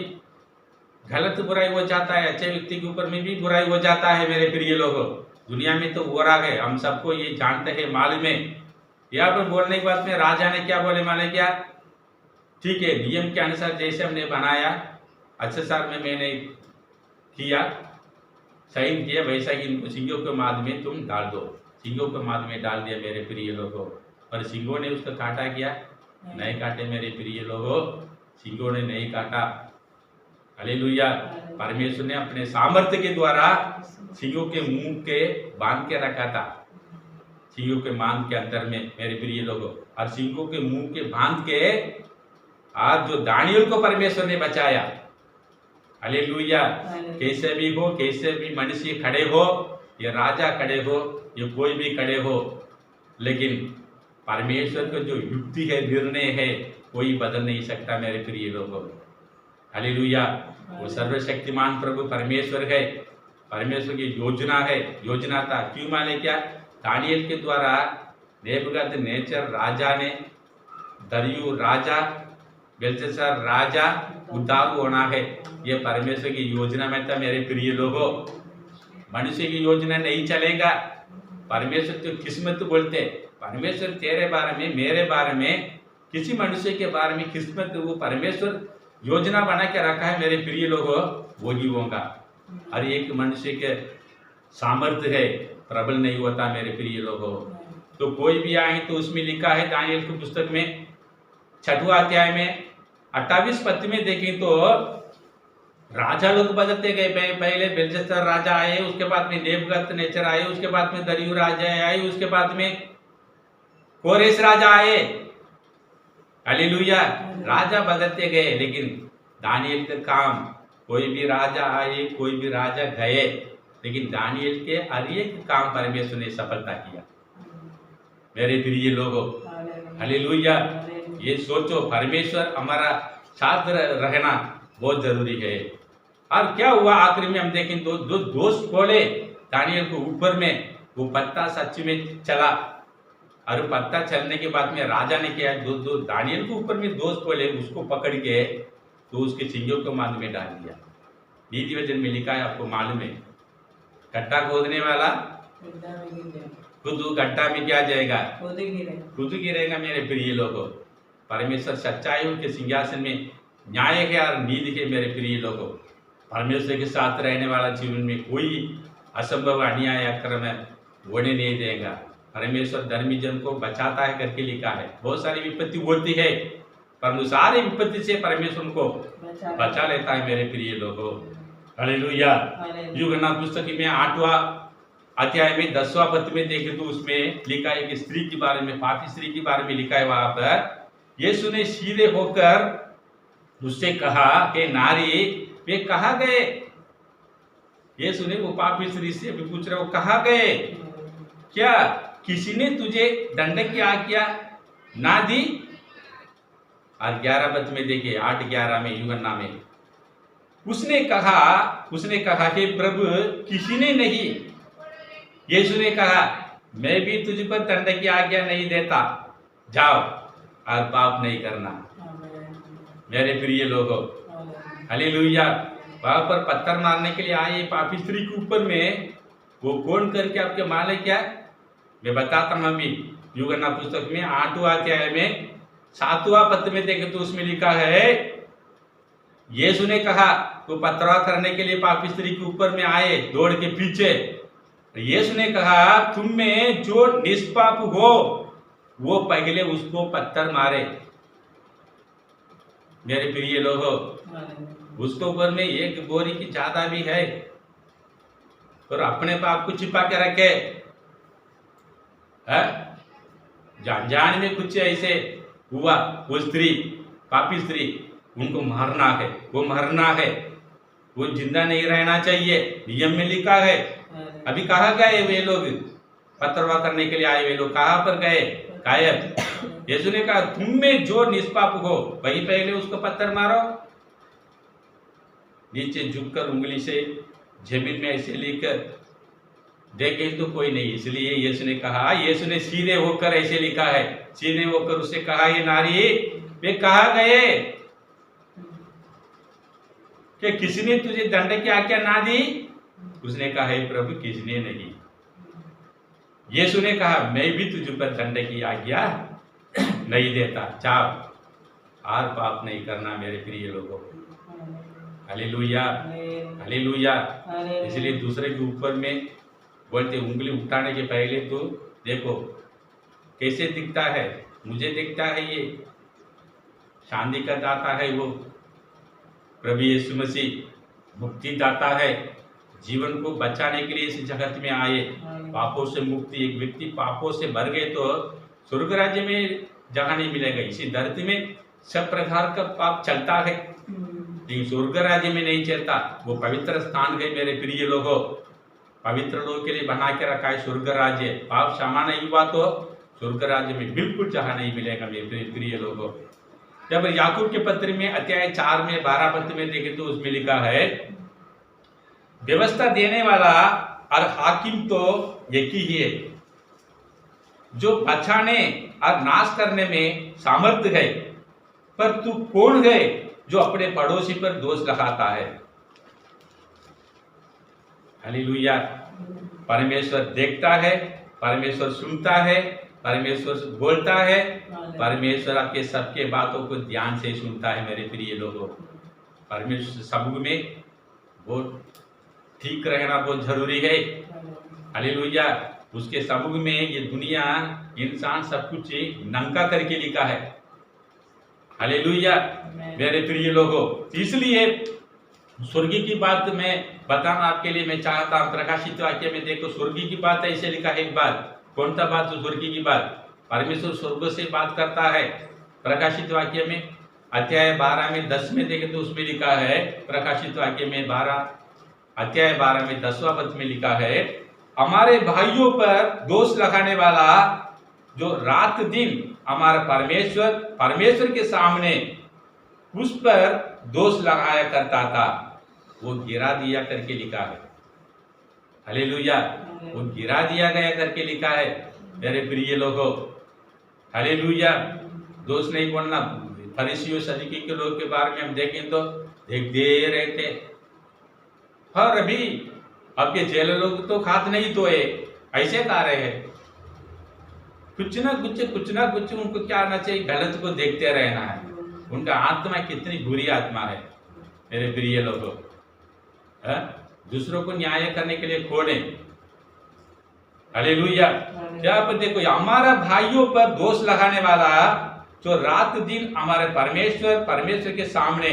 गलत बुराई हो जाता है, अच्छे व्यक्ति के ऊपर में भी बुराई हो जाता है। मेरे प्रिय लोगों, दुनिया में तो हो रहा है, हम सबको ये जानते हैं, मालूम है। यहाँ पर बोलने के बाद में राजा ने क्या बोले, माने क्या, ठीक है नियम के अनुसार जैसे हमने बनाया, अच्छे साल में मैंने किया, साइन किया, वैसा ही इनको सिंहों के माद में तुम डाल दो। सिंहों के माद में डाल दिया मेरे प्रिय लोगों। पर सिंहों ने उसका काटा क्या, नहीं काटे मेरे प्रिय लोगों, सिंहों ने नहीं काटा। हालेलुया। परमेश्वर ने अपने सामर्थ्य के द्वारा सिंहों के मुंह के बांध के रखा था, सिंहों के मांग के अंदर में मेरे प्रिय लोगों, और सिंहों के मुंह के बांध के आज जो दानियल को परमेश्वर ने बचाया, हालेलुया। कैसे भी हो, कैसे भी मनुष्य खड़े हो, ये राजा खड़े हो, ये कोई भी खड़े हो, लेकिन परमेश्वर का जो युक्ति है, निर्णय है, कोई बदल नहीं सकता मेरे प्रिय लोगों। हालेलुया। वो सर्वशक्तिमान प्रभु परमेश्वर है, परमेश्वर की योजना है, योजना था। क्यों माने क्या? दानियल के द्वारा नेबुकदनेस्सर राजा ने, दरियु राजा, बेलशस्सर राजा उद्धार होना है, ये परमेश्वर की योजना में था मेरे प्रिय लोगों। मनुष्य की योजना नहीं चलेगा। परमेश्वर तो किस्मत बोलते, परमेश्वर तेरे बारे में, मेरे बारे में, किसी मनुष्य के बारे में किस्मत, वो परमेश्वर योजना बना के रखा है मेरे प्रिय लोगों, वो ही होगा। हर एक मनुष्य के सामर्थ्य है, प्रबल नहीं होता मेरे प्रिय लोगों। तो कोई भी आए तो उसमें लिखा है दानियल की पुस्तक में 6वां अध्याय में 28 पद में देखें तो राजा लोग बदलते गए। पहले बेलशस्सर राजा आए, उसके बाद में नेबुकदनेस्सर आए, उसके बाद में दरियु राजा आए, उसके बाद में कोरेश राजा आए। हालेलुया। राजा बदलते गए, लेकिन दानियल का काम, कोई भी राजा आए, कोई भी राजा गए, लेकिन दानियल के हर एक काम परमेश्वर ने सफलता किया मेरे प्रिय लोगों। हालेलुया। ये सोचो, परमेश्वर हमारा साथ रहना बहुत जरूरी है। और क्या हुआ आखिर में हम देखें तो जो दोष खोले दानियल को ऊपर में, वो पत्ता सच में चला, और पत्ता चलने के बाद में राजा ने क्या, दो दानियल के ऊपर में दोष खोले, उसको पकड़ के तो उसके सिंगों को मांद में डाल दिया। नीति वचन में लिखा है, आपको मालूम है, गड्ढा खोदने वाला खुद गड्ढा में क्या जाएगा, खुद गिरेगा मेरे प्रिय लोगों। परमेश्वर सच्चाई के सिंहासन में न्याय है और नीति है मेरे प्रिय लोगों। परमेश्वर के साथ रहने वाला जीवन में कोई असंभव, अन्याय, अक्रम होने नहीं देगा। परमेश्वर धर्मी जन को बचाता है करके लिखा है। बहुत सारी विपत्ति होती है, परंतु सारी विपत्ति से परमेश्वर उनको बचा लेता है मेरे प्रिय लोगों। हालेलुया। यूहन्ना पुस्तक में 8वां अध्याय में 10वां पद में देखें तो उसमें लिखा है कि स्त्री के बारे में, पापी स्त्री के बारे में लिखा है। वहां पर यीशु ने सीधे होकर उससे कहा कि नारी, वे कहाँ गए? यीशु ने वो पापी स्त्री से भी पूछ रहा, वो कहाँ गए? क्या किसी ने तुझे दंड की आज्ञा ना दी? और 11 पद में देखिए, 8-11 में यूहन्ना में उसने कहा कि प्रभु किसी ने नहीं। यीशु ने कहा, मैं भी तुझ पर दंड की आज्ञा नहीं देता, जाओ और पाप नहीं करना मेरे प्रिय लोगों। हालेलुया। वहां पर पत्थर मारने के लिए आए पापी स्त्री के ऊपर में, वो कौन करके आपके मालिक क्या, मैं बताता हूं। अभी यूहन्ना पुस्तक में 8वां अध्याय में 7वां पद में देखें तो उसमें लिखा है, यीशु ने कहा, तो पथरवाह करने के लिए पापी स्त्री के ऊपर में आए दौड़ के पीछे। यीशु ने कहा, तुम में जो निष्पाप हो वो पहले उसको पत्थर मारे मेरे प्रिय लोगों। उसके ऊपर में एक बोरी की ज्यादा भी है, और अपने पाप को छिपा के रखे है। जान में कुछ ऐसे हुआ, वो स्त्री, पापी स्त्री, उनको मारना है, वो मरना है, वो जिंदा नहीं रहना चाहिए, नियम में लिखा है। अभी कहाँ गए वे लोग? पथरवाह करने के लिए आए वे लोग कहाँ पर गए? गायब। यीशु ने कहा, तुम में जो निष्पाप हो वही पहले उसको पत्थर मारो। नीचे झुककर उंगली से जमीन में ऐसे लेकर देखे तो कोई नहीं, इसलिए यीशु ने कहा, यीशु ने सीधे होकर ऐसे लिखा है, सीधे होकर उससे कहा, ये नारी, वे कहाँ गए? कि किसी ने तुझे दंड की आज्ञा ना दी? उसने कहा, हे प्रभु, किसी ने नहीं। यीशु ने कहा, मैं भी तुझ पर दंड की आज्ञा नहीं देता, जाओ और पाप नहीं करना मेरे प्रिय लोगों। Hallelujah, hallelujah. इसलिए दूसरे के ऊपर में बोलते, उंगली उठाने के पहले तो देखो कैसे दिखता है। मुझे दिखता है ये शांति का दाता है, वो प्रभु यीशु मसीह मुक्ति दाता है। जीवन को बचाने के लिए इस जगत में आए, पापों से मुक्ति। एक व्यक्ति पापों से मर गए तो स्वर्ग राज्य में जगह नहीं मिलेगा। इसी धरती में सब प्रकार का पाप चलता है, लेकिन स्वर्ग राज्य में नहीं चलता। वो पवित्र स्थान गए मेरे प्रिय लोगों, पवित्र लोगों के लिए बना के रखा है स्वर्ग राज्य। पाप क्षमा नहीं हुआ तो स्वर्ग राज्य में बिल्कुल जगह नहीं मिलेगा मेरे प्रिय लोगों। जब याकूब के पत्र में अध्याय 4 में 12 पद में देखें तो उसमें लिखा है, व्यवस्था देने वाला और हाकिम तो एक ही है, जो बचाने और नाश करने में सामर्थ्य है, पर तू कौन है जो अपने पड़ोसी पर दोष लगाता है। हालेलुया। परमेश्वर देखता है, परमेश्वर सुनता है, परमेश्वर बोलता है, परमेश्वर आपके सबके बातों को ध्यान से सुनता है मेरे प्रिय लोगों। परमेश्वर सब में बहुत ठीक रहना बहुत जरूरी है। हालेलुया। उसके सबूत में ये दुनिया इंसान सब कुछ नंगा करके लिखा है। हालेलुया मेरे प्रिय लोगों। इसलिए स्वर्गीय की बात मैं बताना आपके लिए मैं चाहता हूं। प्रकाशित वाक्य में देखो स्वर्गीय की बात ऐसे लिखा है। एक बात, कौन सा बात? स्वर्गीय की बात। परमेश्वर स्वर्ग से बात करता है। प्रकाशित वाक्य में अध्याय 12 में 10 में देखें तो उसमें लिखा है, प्रकाशित वाक्य में अध्याय 12 में 10वां पद में लिखा है, हमारे भाइयों पर दोष लगाने वाला जो रात दिन हमारा परमेश्वर के सामने उस पर दोष लगाया करता था, वो गिरा दिया करके लिखा है। हालेलुया। वो गिरा दिया गया करके लिखा है मेरे प्रिय लोगों। हालेलुया। दोष नहीं बोलना। फरीसियों सदुकी के लोग के बारे में हम देखें तो देखते रहते, हाँ रवि आपके जेल लोग तो खात नहीं तो ऐसे खा रहे हैं। कुछ ना कुछ उनको क्या आना चाहिए, गलत को देखते रहना है। उनका आत्मा कितनी बुरी आत्मा है मेरे प्रिय लोगों। दूसरों को न्याय करने के लिए खोले। हालेलुया। क्या आप देखो, हमारा भाइयों पर दोष लगाने वाला जो रात दिन हमारे परमेश्वर के सामने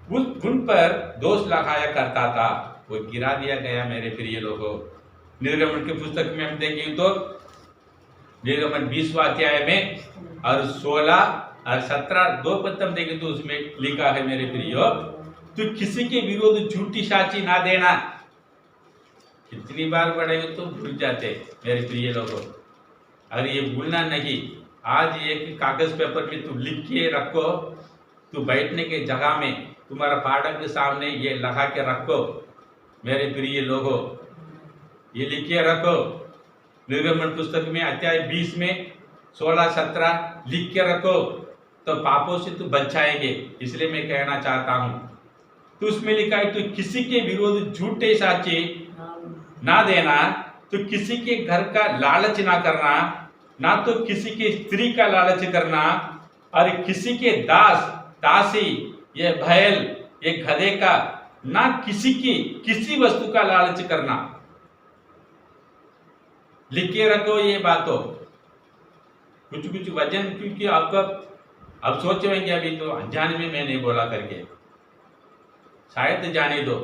उन पर दोष लगाया करता था, वो गिरा दिया गया मेरे प्रिय लोगों। निर्गमन की पुस्तक में हम देखें तो निर्गमन 20वां अध्याय में और 16 और 17 दो पद हम देखें तो उसमें लिखा है मेरे प्रियो, तो किसी के विरोध झूठी साक्षी ना देना। कितनी बार पढ़ेंगे तो भूल जाते मेरे प्रिय लोगों। अगर ये भूलना नहीं, आज एक कागज पेपर में तू लिख के रखो, तू बैठने के जगह में तुम्हारा फाटक के सामने ये लगा के रखो मेरे प्रिय लोगों, ये लिख के रखो। निर्गमन पुस्तक में अध्याय 20 में 16-17 लिख के रखो, तो पापों से तू बच जाएंगे। इसलिए मैं कहना चाहता हूं, तो उसमें लिखा है तो किसी के विरोध झूठे साक्षी ना देना, तो किसी के घर का लालच ना करना, ना तो किसी के स्त्री का लालच करना, और किसी के दासी ये बैल ये गधे का ना किसी वस्तु का लालच करना। लिख के रखो ये बातों। कुछ वजन, क्योंकि आपका अब सोच रहे हैं अभी तो अनजाने में मैं नहीं बोला करके, शायद जाने दो,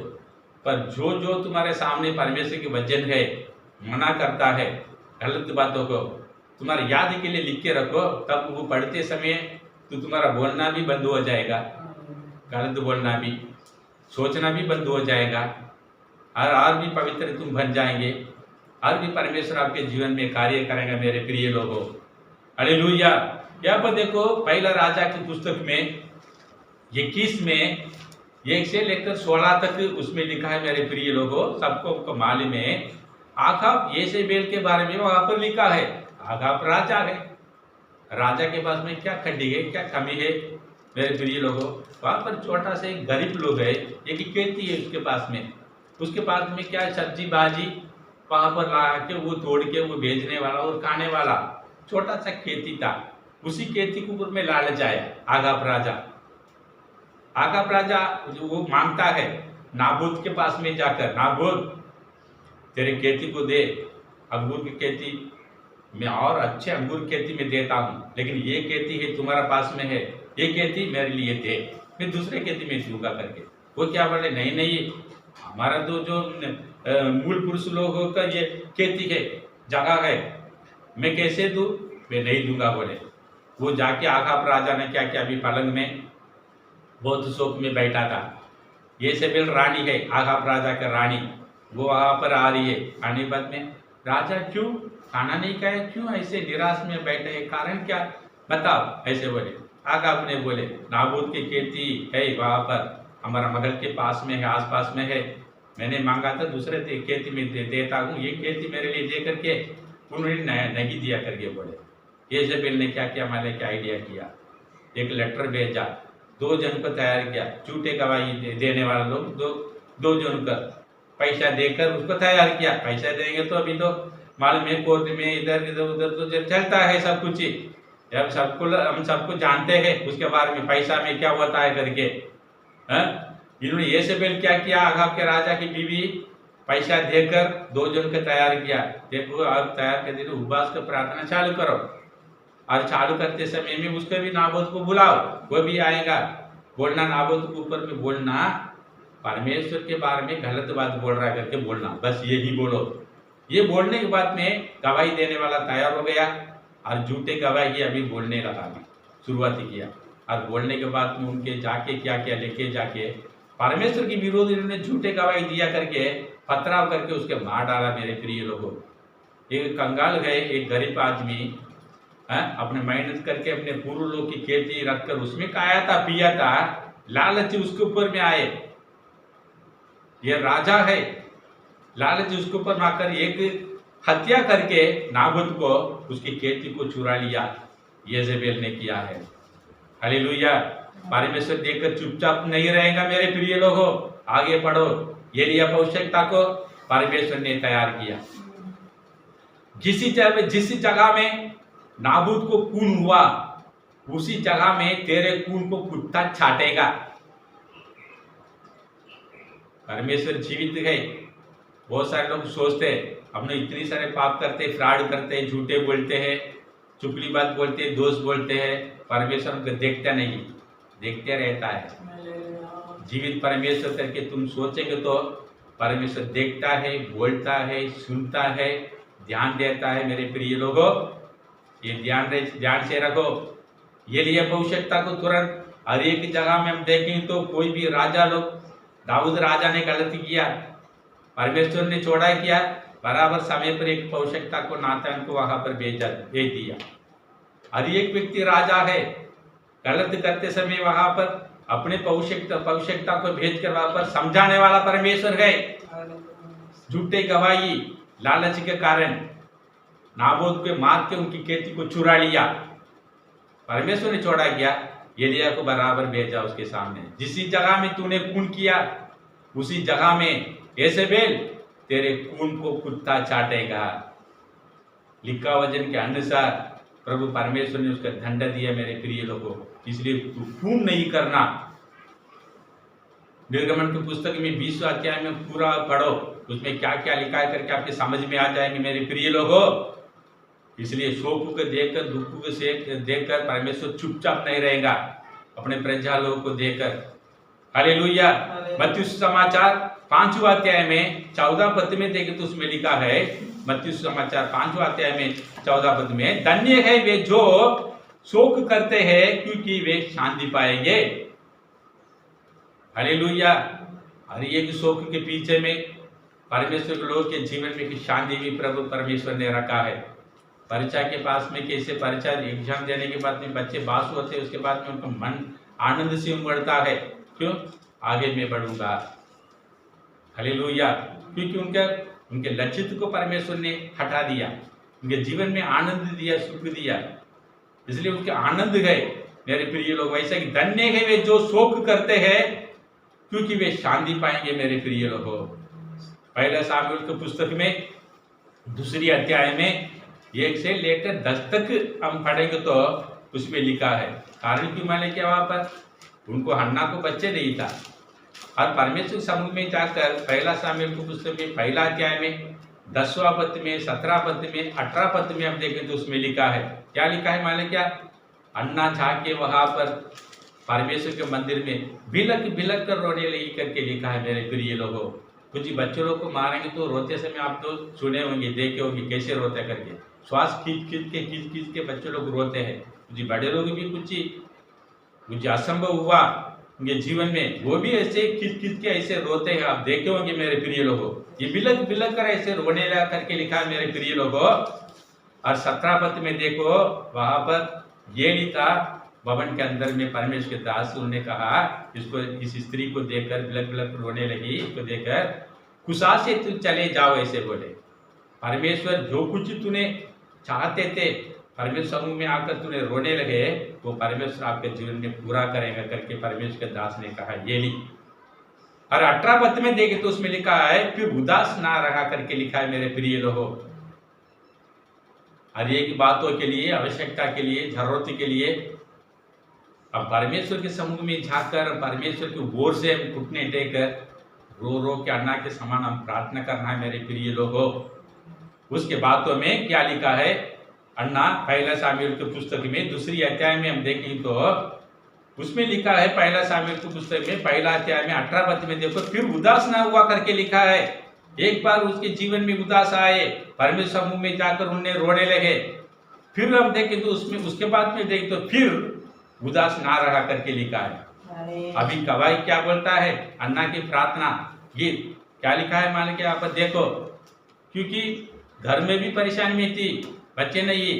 पर जो तुम्हारे सामने परमेश्वर के वचन है मना करता है गलत बातों को, तुम्हारे याद के लिए लिख के रखो। तब वो पढ़ते समय तो तुम्हारा बोलना भी बंद हो जाएगा, गलत बोलना भी, सोचना भी बंद हो जाएगा, और भी पवित्र तुम बन जाएंगे, और भी परमेश्वर आपके जीवन में कार्य करेंगे मेरे प्रिय लोगों। हालेलुया। यहाँ पर देखो पहला राजा की पुस्तक में 21 में 1 से लेकर 16 तक उसमें लिखा है मेरे प्रिय लोगों। सबको मालूम है आगाब येसेबेल के बारे में वहां पर लिखा है। आगाब राजा है, राजा के पास में क्या खड्डी है, क्या कमी है मेरे प्रिय लोगों। वहां पर छोटा सा एक गरीब लोग है, एक खेती है उसके पास में, उसके पास में क्या सब्जी बाजी वहां पर ला के वो तोड़ के वो बेचने वाला और खाने वाला छोटा सा खेती था। उसी खेती के ऊपर में लालच आया आगाब राजा जो वो मांगता है नाबूद के पास में जाकर, नाबूद तेरे खेती को दे, अंगूर की खेती मैं और अच्छे अंगूर खेती में देता हूँ, लेकिन ये खेती है तुम्हारा पास में है, ये खेती मेरे लिए दे, मैं दूसरे खेती में दूंगा करके। वो क्या बोले, नहीं हमारा तो जो मूल पुरुष लोगों का ये खेती है, जगह है, मैं कैसे दूं, मैं नहीं दूंगा बोले। वो जाके आगाब राजा ने क्या किया, अभी पलंग में बहुत शौक में बैठा था। येसेबेल रानी है, आहाब राजा का रानी, वो वहां पर आ रही है। आने के बाद में राजा क्यों खाना नहीं खाया, क्यों ऐसे निराश में बैठे हैं, कारण क्या बताओ, ऐसे बोले। आहाब ने बोले नाबूद की खेती है वहां पर, हमारा महल के पास में है, आसपास में है, मैंने मांगा था दूसरे खेती में देता हूँ, ये खेती मेरे लिए दे करके उन्होंने नहीं दिया करके बोले। येसेबेल ने क्या किया, मैंने क्या आइडिया किया, एक लेटर भेजा, 2 जन को तैयार किया, झूठे गवाही देने वाले लोग, दो जन का पैसा देकर उसको तैयार किया। पैसा देंगे तो अभी तो मालूम है कोर्ट में इधर इधर उधर तो चलता है सब कुछ ही, जब हम सबको जानते हैं उसके बारे में, पैसा में क्या होता है करके। इन्होंने येसेबेल क्या किया, आहाब के राजा की बीवी पैसा देकर 2 जन को तैयार किया, देखो आप तैयार कर दिए, उपवास का प्रार्थना चालू करो, और चालू करते समय में उसको भी नाबोत को बुलाओ, वो भी आएगा। बोलना नाबोत के ऊपर में बोलना परमेश्वर के बारे में गलत बात बोल रहा है करके बोलना, बस यही बोलो। ये बोलने के बाद में गवाही देने वाला तैयार हो गया, और झूठे गवाही अभी बोलने लगा, अभी शुरुआत किया, और बोलने के बाद में उनके जाके क्या किया, लेके जाके परमेश्वर के विरोध इन्होंने झूठे गवाही दिया करके पथराव करके उसके मार डाला। मेरे प्रिय लोगों, एक कंगाल गए, एक गरीब आदमी अपने मेहनत करके अपने पूर्व लोग की खेती रखकर उसमें खाया था पिया था, लालच उसके ऊपर में आए, ये राजा है, लालच उसके ऊपर आकर एक हत्या करके नाबूद को उसकी खेती को चुरा लिया, येजेबेल ने किया है। हालेलुया। परमेश्वर देखकर चुपचाप नहीं रहेगा मेरे प्रिय लोगों, आगे पढ़ो। एलिया आवश्यकता को परमेश्वर ने तैयार किया। जिस जगह में नाबूद को खून हुआ, उसी जगह में तेरे खून को कुत्ता छाटेगा। परमेश्वर जीवित है। बहुत सारे लोग सोचते हैं हमने इतने सारे पाप करते, फ्रॉड करते, झूठे बोलते हैं, चुगली बात बोलते हैं, दोष बोलते हैं, परमेश्वर उनको देखता नहीं, देखते रहता है। जीवित परमेश्वर करके तुम सोचेंगे तो परमेश्वर देखता है, बोलता है, सुनता है, ध्यान देता है। मेरे प्रिय लोगों, ये ध्यान से रखो। ये लिए आवश्यकता को तुरंत हर एक जगह में हम देखें तो कोई भी राजा लोग, दाऊद राजा ने गलती किया, परमेश्वर ने छोड़ा किया, बराबर समय पर एक आवश्यकता को नातान को वहां पर भेज दिया। हर एक व्यक्ति राजा है, गलत करते समय वहां पर अपने आवश्यकता को भेज कर वहां पर समझाने वाला परमेश्वर है। झूठे गवाही लालच के कारण नाबोद के मार के उनकी खेती को चुरा लिया, परमेश्वर ने छोड़ा किया, एलिया को बराबर भेजा उसके सामने। जिस जगह में तूने खून किया उसी जगह में येसेबेल तेरे खून को कुत्ता चाटेगा। लिखा वचन के अनुसार प्रभु परमेश्वर ने उसका दंड दिया मेरे प्रिय लोगों। इसलिए तू खून नहीं करना। निर्गमन की पुस्तक में 20 अध्याय में पूरा पढ़ो, उसमें क्या क्या लिखा है करके आपके समझ में आ जाएंगे मेरे प्रिय लोगों। इसलिए शोक को देखकर, दुख को देखकर परमेश्वर चुपचाप नहीं रहेगा अपने प्रजा लोगों को देखकर। हालेलुया। मत्ती समाचार 5वां अध्याय में 14 पद में देखें तो उसमें लिखा है, मत्ती समाचार 5वां अध्याय में 14 पद में, धन्य है वे जो शोक करते हैं क्योंकि वे शांति पाएंगे। हालेलुया। हर एक शोक के पीछे में परमेश्वर के लोग के जीवन में की शांति भी प्रभु परमेश्वर ने रखा है। परीक्षा के पास में कैसे परीक्षा एग्जाम देने के बाद में बच्चे पास होते हैं, उसके बाद में उनका मन आनंद से उमड़ता है, क्यों? आगे मैं बढ़ूंगा। हालेलुया। क्योंकि उनके लक्षित को परमेश्वर ने हटा दिया, उनके जीवन में आनंद दिया, सुख दिया, इसलिए उनके आनंद गए मेरे प्रिय लोग। वैसे कि धन्य है वे जो शोक करते हैं क्योंकि वे शांति पाएंगे मेरे प्रिय लोगों। पहला सामुएल की पुस्तक में 2 अध्याय में 1 से लेकर 10 तक हम पढ़ेंगे तो उसमें लिखा है, कारण क्यों मैंने क्या वहां पर उनको हन्ना को बच्चे नहीं था, और परमेश्वर समूह में जाकर पहला सामुएल की पुस्तक में 1 अध्याय में 10वां पद में, 17 पद में, 18 पद में हम देखें तो उसमें लिखा है, क्या लिखा है माने क्या, अन्ना जाके वहां पर परमेश्वर के मंदिर में बिलक बिलक कर रोने लगी करके लिखा है मेरे प्रिय लोगों। कुछ बच्चों लोग को मारेंगे तो रोते समय आप तो सुने होंगे, देखे होंगे कैसे रोते करके, श्वास खींच खींच के बच्चे लोग रोते हैं। कुछ बड़े लोग भी कुछ असंभव हुआ उनके जीवन में वो भी ऐसे खिच खिच के ऐसे रोते हैं। आप देखे होंगे मेरे प्रिय लोगों, ये बिलक बिलक कर ऐसे रोने लगा करके लिखा है मेरे प्रिय लोगों। और 17 पद में देखो, वहां पर ये था, भवन के अंदर में परमेश्वर के दास उन्होंने कहा, इसको इस स्त्री को देखकर बिलक बिलक रोने लगी, इसको देखकर कुशा से तू चले जाओ, ऐसे बोले। परमेश्वर जो कुछ तूने चाहते थे परमेश्वर समूह में आकर तूने रोने लगे, वो परमेश्वर आपके जीवन में पूरा करेगा करके परमेश्वर के दास ने कहा ये ली। और 18 पद में देखे तो उसमें लिखा है, फिर उदास ना रहा करके लिखा है मेरे प्रिय लोगों। हर एक बातों के लिए, आवश्यकता के लिए, जरूरत के लिए अब परमेश्वर के समूह में जाकर परमेश्वर की ओर से हम घुटने टेकर रो रो के अन्ना के समान हम प्रार्थना करना है मेरे प्रिय लोगों। उसके बातों में क्या लिखा है, अन्ना पहला सामुएल की पुस्तक में 2 अध्याय में हम देखें तो उसमें लिखा है, पहला सामुएल की पुस्तक में पहला अध्याय में 18 पद में देखो, फिर उदास ना हुआ करके लिखा है। एक बार उसके जीवन में उदास आए, परमेश्वर समूह में जाकर उन्हें रोने लगे। फिर हम देखें तो उसमें उसके बाद में देखें तो फिर उदास ना रहा करके लिखा है। अभी गवाही क्या बोलता है, अन्ना की प्रार्थना गीत क्या लिखा है मान के आप देखो, क्योंकि घर में भी परेशानी में थी, बच्चे नहीं,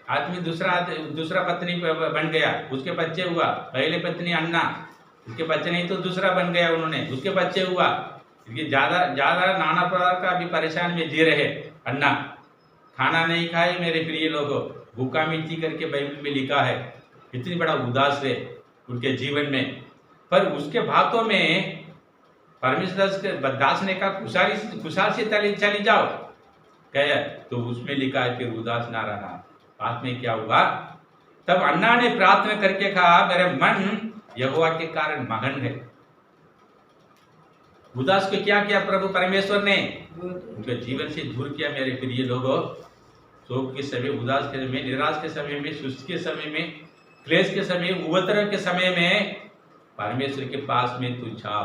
आदमी दूसरा पत्नी बन गया, उसके बच्चे हुआ, पहले पत्नी अन्ना, उसके बच्चे नहीं तो दूसरा बन गया उन्होंने, उसके बच्चे हुआ, ज्यादा नाना प्रकार का अभी परेशान में जी रहे। अन्ना खाना नहीं खाए मेरे प्रिय लोगों, भूखा मिट्टी करके बाइबल में लिखा है। इतनी बड़ा उदास है उनके जीवन में, पर उसके बातों में परमेश्वर दास ने कहा कुशाल से चली जाओ कह, तो उसमें लिखा है फिर उदास ना रहा। बाद में क्या हुआ, तब अन्ना ने प्रार्थना करके कहा, मेरे मन यहोवा के कारण मगन है। उदास को क्या किया प्रभु परमेश्वर ने, उनके जीवन से दूर किया मेरे प्रिय लोगों। शोक के समय, उदास के समय, निराश के समय में, सुस्त के समय में, क्लेश के समय, उपद्रव के समय में परमेश्वर के पास में तू जाओ,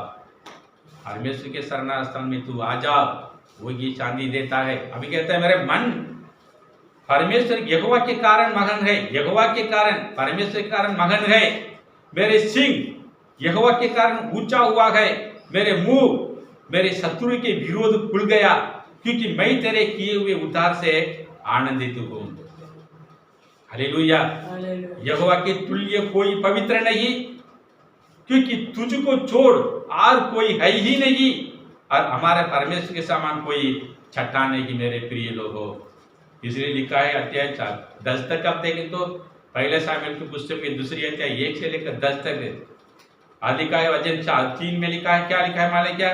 परमेश्वर के शरणास्थान में तू आ जाओ, वो ये चांदी देता है। अभी कहता है मेरे मन परमेश्वर यहोवा के कारण मगन है, यहोवा के कारण, परमेश्वर के कारण मगन है। मेरे सिंह यहोवा के कारण ऊंचा हुआ है, मेरे मुंह मेरे शत्रु के विरोध खुल गया, क्योंकि मैं तेरे किए हुए उद्धार से आनंदित हूं। हालेलुया। यहोवा के तुल्य कोई पवित्र नहीं, क्योंकि तुझको छोड़ और कोई है ही नहीं, और हमारे परमेश्वर के समान कोई चट्टान नहीं मेरे प्रिय लोगों। इसलिए लिखा है अध्याय 10 तक आप देखें तो पहले सामुएल की पुस्तक में 2 अध्याय 1 से लेकर 10 तक लिखा है। वचन 3 में लिखा है, क्या लिखा है मालूम क्या,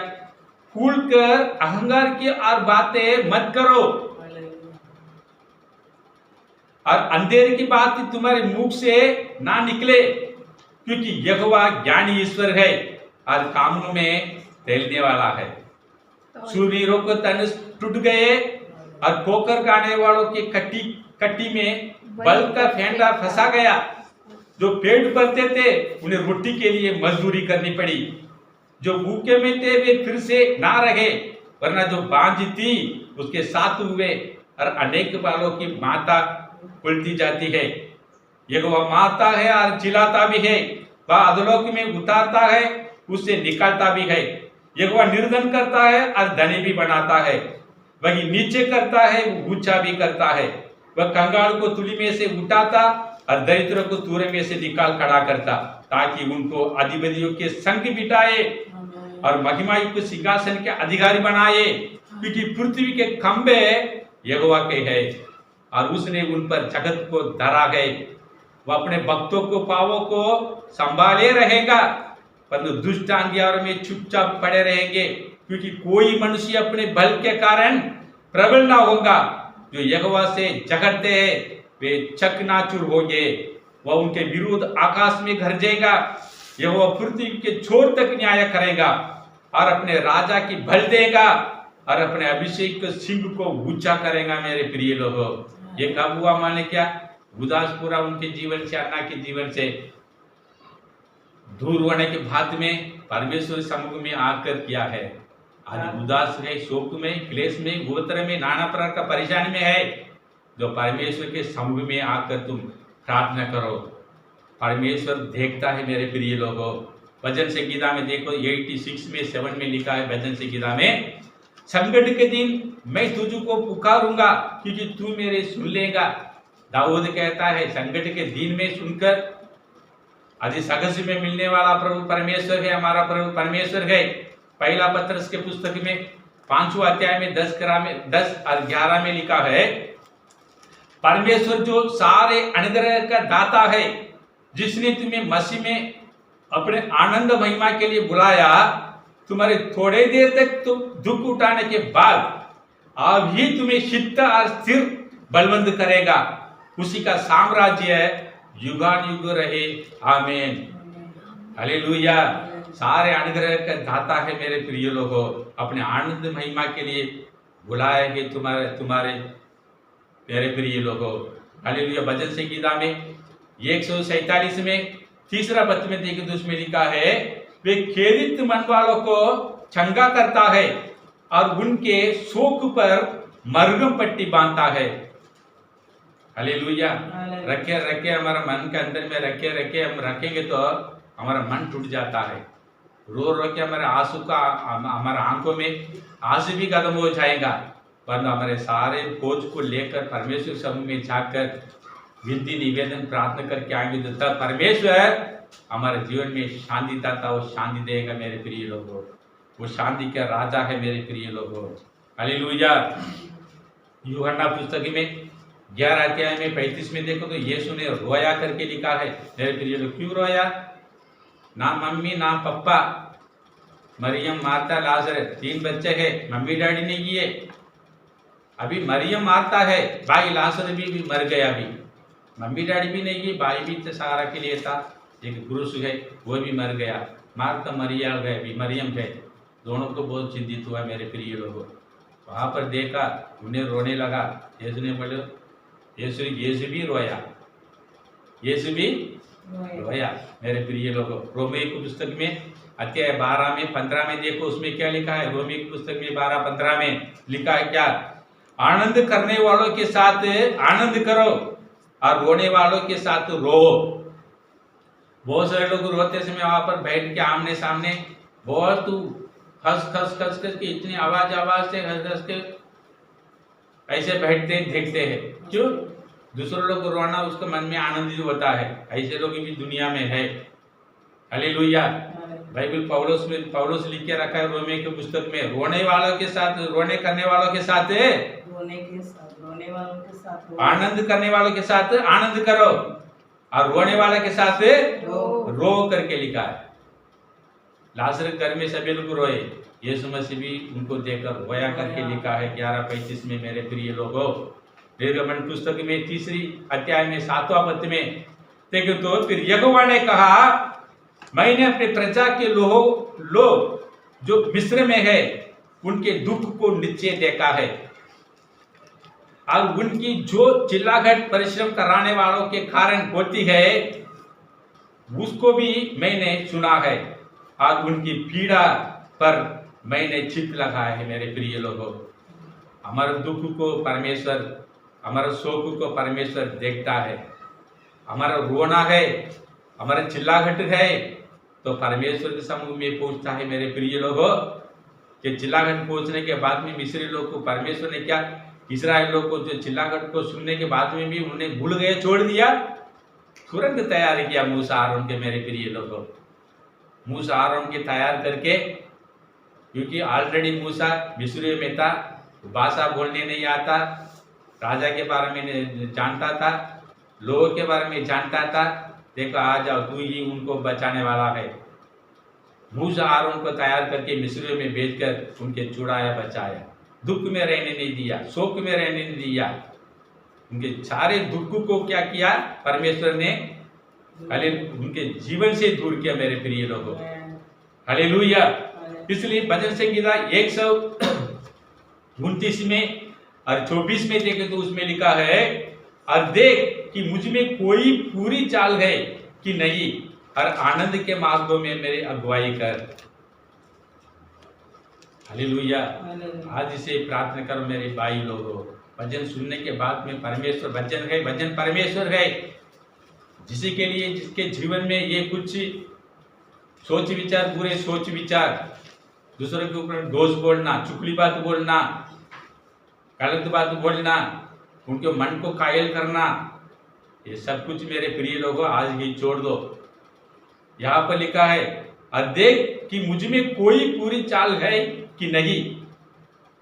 फूल कर अहंकार की और बातें मत करो, और अंधेरे की बात तुम्हारे मुख से ना निकले, क्योंकि यहोवा ज्ञानी ईश्वर है और कामों में तैलने वाला है। शूरवीरों को तन टूट गए और ठोकर खाने वालों की कट्टी में बल का फेंटा फंसा गया। जो पेट भरते थे उन्हें रोटी के लिए मजदूरी करनी पड़ी, जो भूखे में थे वे फिर से ना रहे, वरना जो बांझ थी उसके साथ हुए, और अनेक बालों की माता उल्टी जाती है। यहोवा मारता है और चिल्लाता भी है, वह अधोलोक में उतारता है, उससे निकालता भी है। यहोवा निर्धन करता है और धनी भी बनाता है, वही नीचे करता है, ऊंचा भी करता है। वह कंगाल को तुली में से उठाता और दरिद्र को तूरे में से निकाल खड़ा करता, ताकि उनको अधिपतियों के संग बिठाए और महिमायुक्त सिंहासन के अधिकारी बनाए, क्योंकि पृथ्वी के खंबे यहोवा के हैं और उसने उन पर जगत को धरा है। वह अपने भक्तों को पावों को संभाले रहेगा, परंतु दुष्ट अंधियारों में चुपचाप पड़े रहेंगे, क्योंकि कोई मनुष्य अपने बल के कारण प्रबल ना होगा। जो यहोवा से झगड़ते हैं वे चकनाचूर होंगे, वह उनके विरुद्ध आकाश में गरजेगा। यहोवा पृथ्वी के छोर तक न्याय करेगा और अपने राजा की बल देगा और अपने अभिषेक सिंह को ऊंचा करेगा मेरे प्रिय लोगों। ये कब हुआ माने क्या, उदास पूरा उनके जीवन से, अन्ना के जीवन से दूर होने के बाद में परमेश्वर समूह में आकर किया है। आज उदास है, शोक में, क्लेश में, गोत्र में, नाना प्रकार का परेशानी में है, जो परमेश्वर के समूह में आकर तुम प्रार्थना करो। परमेश्वर देखता है मेरे प्रिय लोगों, भजन संगीता में देखो 86 में 7 में लिखा है भजन संगीता में, संकट के दिन मैं तुझको पुकारूंगा क्योंकि तू मेरे सुन लेगा। दाऊद कहता है संकट के दिन में सुनकर, आदि सगस में मिलने वाला प्रभु परमेश्वर है, हमारा प्रभु परमेश्वर है। पहला पत्रस के पुस्तक में 5वां अध्याय में 10 और 11 में लिखा है, परमेश्वर जो सारे अनुग्रह का दाता है, जिसने तुम्हें मसीह में अपने आनंद महिमा के लिए बुलाया, तुम्हारे थोड़े देर तक तुम दुख उठाने के बाद अभी तुम्हें चित्त और स्थिर बलवंत करेगा। उसी का साम्राज्य युगान युग रहे, आमीन, हालेलुया। सारे अनुग्रह का दाता है मेरे प्रिय लोगों, अपने आनंद महिमा के लिए बुलाए गए तुम्हारे मेरे प्रिय लोगों, हालेलुया। भजन संगीता में 147 में 3रा पद में देखें तो उसमें लिखा है, वे खेदित मन वालों को चंगा करता है और उनके शोक पर मरहम पट्टी बांधता है। हालेलुया। रखे हमारा मन के अंदर में रखे हम रखेंगे तो हमारा मन टूट जाता है। रो रो के हमारे आंसू का हमारे आंखों में आंसू भी खत्म हो जाएगा, वरना हमारे सारे बोझ को लेकर परमेश्वर समूह में जाकर विनती निवेदन प्रार्थना करके आएंगे तो तब परमेश्वर हमारे जीवन में शांति दाता, वो शांति देगा मेरे प्रिय लोगों। वो शांति का राजा है मेरे प्रिय लोगों, हालेलुया। यूहन्ना पुस्तक में 11 अध्याय में 35 में देखो तो यीशु ने रोया करके लिखा है मेरे प्रिय लोग। क्यों रोया? ना मम्मी ना पापा, मरियम मार्ता लाजर 3 बच्चे हैं, मम्मी डैडी ने किए। अभी मरियम मारता है, भाई लाजर भी मर गया, अभी मम्मी डैडी भी नहीं की, भाई भी तो सहारा के लिए था, एक पुरुष है वो भी मर गया, मार्ता मरिया गए, भी मरियम गए, दोनों को बहुत चिंतित हुआ मेरे प्रिय लोगों। वहां पर देखा, उन्हें रोने लगा, यीशु ने बोले, यीशु भी रोया, यीशु भी रोया मेरे प्रिय लोगों। रोमी की पुस्तक में अध्याय 12 में 15 में देखो, उसमें क्या लिखा है? रोमी की पुस्तक में 12-15 में लिखा है क्या? आनंद करने वालों के साथ आनंद करो और रोने वालों के साथ रो। बहुत सारे लोग रोते समय वहां पर बैठ के आमने सामने बहुत खस खस के इतनी आवाज से हंस के ऐसे बैठते देखते हैं। क्यों? दूसरे लोग को रोना उसके मन में आनंदित होता है, ऐसे लोग भी दुनिया में है, हालेलुया। बाइबल पौलुस लिख के रखा है रोमी की पुस्तक में, रोने वालों के साथ, रोने करने वालों के साथ रोने वालों के साथ आनंद करने वालों के साथ आनंद करो और रोने वाले के साथ रो करके लिखा है। लाजर घर में सभी लोग रोए, यीशु मसीह भी उनको देखकर रोया करके लिखा है 11:35 में मेरे प्रिय लोगों। निर्गमन पुस्तक में 3 अध्याय में 7वां पद में देखो तो, फिर यहोवा ने कहा, मैंने अपने प्रजा के लोग जो मिस्र में है उनके दुख को नीचे देखा है और उनकी जो चिल्लाहट परिश्रम कराने वालों के कारण होती है उसको भी मैंने सुना है और उनकी पीड़ा पर मैंने चित्त लगाया है मेरे प्रिय लोगों। हमारे दुख को परमेश्वर, हमारे शोक को परमेश्वर देखता है। हमारा रोना है, हमारा चिल्लाहट है तो परमेश्वर के समूह में पहुंचता है मेरे प्रिय लोगों। कि चिल्लाहट पहुंचने के बाद में मिस्री लोग को परमेश्वर ने क्या, इस्राएल लोग को जो चिल्लाहट को सुनने के बाद में भी उन्हें भूल गए, छोड़ दिया, तुरंत तैयार किया मूसा आरोन के मेरे प्रिय लोगों। मूसा आरोन के तैयार करके, क्योंकि ऑलरेडी मूसा मिस्री में था, भाषा बोलने नहीं आता, राजा के बारे में जानता था, लोगों के बारे में जानता था। देखो आ जाओ, तू ही उनको बचाने वाला है। मूसा आरोन को तैयार करके मिस्र में भेजकर उनके छुड़ाया, बचाया, दुख में रहने नहीं दिया, शोक में रहने नहीं दिया। उनके सारे दुख को क्या किया परमेश्वर ने, उनके जीवन से दूर किया मेरे प्रिय लोगों, हालेलुया। इसलिए भजन संगीता 129 में और 24 में देखें तो उसमें लिखा है, और देख कि मुझ में कोई पूरी चाल है कि नहीं, और आनंद के मार्गों में मेरी अगुवाई कर। हालेलुया। आज इसे प्रार्थना करो मेरे भाई लोगों। भजन सुनने के बाद में परमेश्वर भजन है, भजन परमेश्वर है, जिसके लिए जिसके जीवन में ये कुछ सोच विचार, बुरे सोच विचार, दूसरों के ऊपर दोष बोलना, चुगली बात बोलना, गलत बात बोलना, उनके मन को कायल करना, ये सब कुछ मेरे प्रिय लोगों आज ही छोड़ दो। यहाँ पर लिखा है, और देख कि मुझ में कोई पूरी चाल है कि नहीं,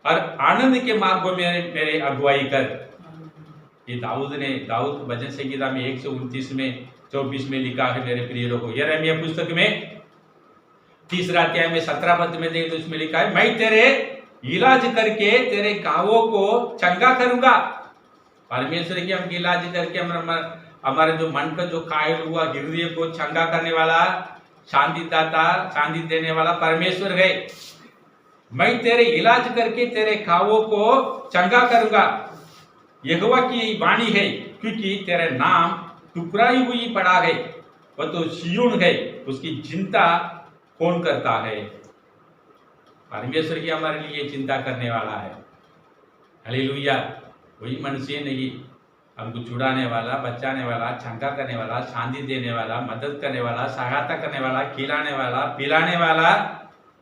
और आनंद के मार्गों में मेरे अगुवाई कर। ये दाऊद भजन संहिता में 129 में 24 में लिखा है मेरे प्रिय लोगों। यिर्मयाह पुस्तक में 3 अध्याय में 17 पद में देखें तो उसमें लिखा है, मैं तेरे इलाज करके तेरे घावों को चंगा करूंगा। परमेश्वर की हम इलाज करके हमारे जो मन का जो कायल हुआ हृदय को चंगा करने वाला, शांति दाता, शांति देने वाला परमेश्वर है। मैं तेरे इलाज करके तेरे घावों को चंगा करूंगा, यहोवा की वाणी है, क्योंकि तेरा नाम टुकराई हुई पड़ा है, वह तो सिय्योन है, उसकी चिंता कौन करता है। परमेश्वर की हमारे लिए चिंता करने वाला है। हालेलुया। कोई मनुष्य नहीं, हमको छुड़ाने वाला, बचाने वाला, चंगा करने वाला, शांति देने वाला, मदद करने वाला, सहायता करने वाला, खिलाने वाला, पिलाने वाला,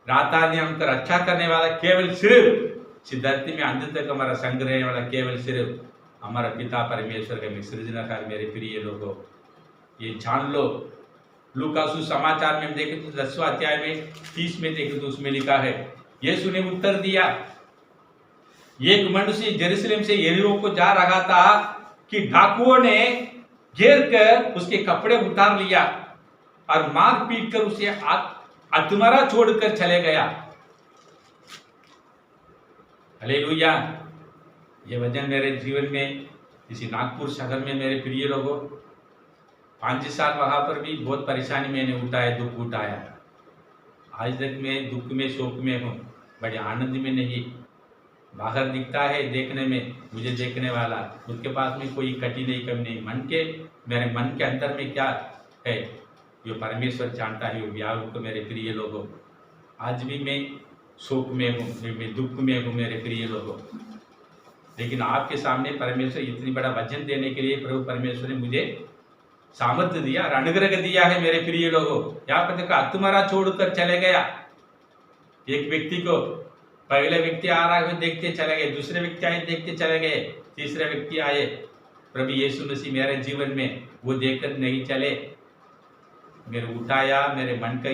रात दिन हमको रक्षा करने वाला केवल सिर्फ धरती में अंत तक हमारा संग रहने वाला केवल सिर्फ हमारा पिता परमेश्वर का सृजनकार। मेरे प्रिय लोगों, ये जान लो। लूका सुसमाचार में हम देखें तो 10वां अध्याय में 30 में देखें तो उसमें लिखा है, यीशु ने उत्तर दिया, एक मनुष्य जेरूसलम से यरीहो को जा रहा था कि डाकुओं ने घेर कर उसके कपड़े उतार लिया और मार पीट कर उसे अधमरा छोड़कर चले गया। हालेलुया। ये वचन मेरे जीवन में इसी नागपुर शहर में मेरे प्रिय लोगों 5 साल वहां पर भी बहुत परेशानी मैंने उठाया, दुख उठाया। आज तक मैं दुख में, शोक में हूँ, बड़े आनंद में नहीं। बाहर दिखता है देखने में, मुझे देखने वाला, उसके पास में कोई कटी नहीं, कम नहीं। मेरे मन के अंदर में क्या है जो परमेश्वर जानता है, वो व्याकुल को मेरे प्रिय लोगों। आज भी मैं शोक में हूँ, मैं दुख में हूँ मेरे प्रिय लोगों, लेकिन आपके सामने परमेश्वर इतनी बड़ा वचन देने के लिए प्रभु परमेश्वर ने मुझे सामर्थ्य दिया और अनुग्रह दिया है मेरे प्रिय लोगों। यहाँ पर देखा, अधमरा छोड़कर चले गया। एक व्यक्ति को, पहले व्यक्ति आ रहा है देखते चले गए, दूसरे व्यक्ति आए देखते चले गए, तीसरे व्यक्ति आए, प्रभु यीशु मसीह मेरे जीवन में वो देखकर नहीं चले, मेरे उठाया, मेरे मन का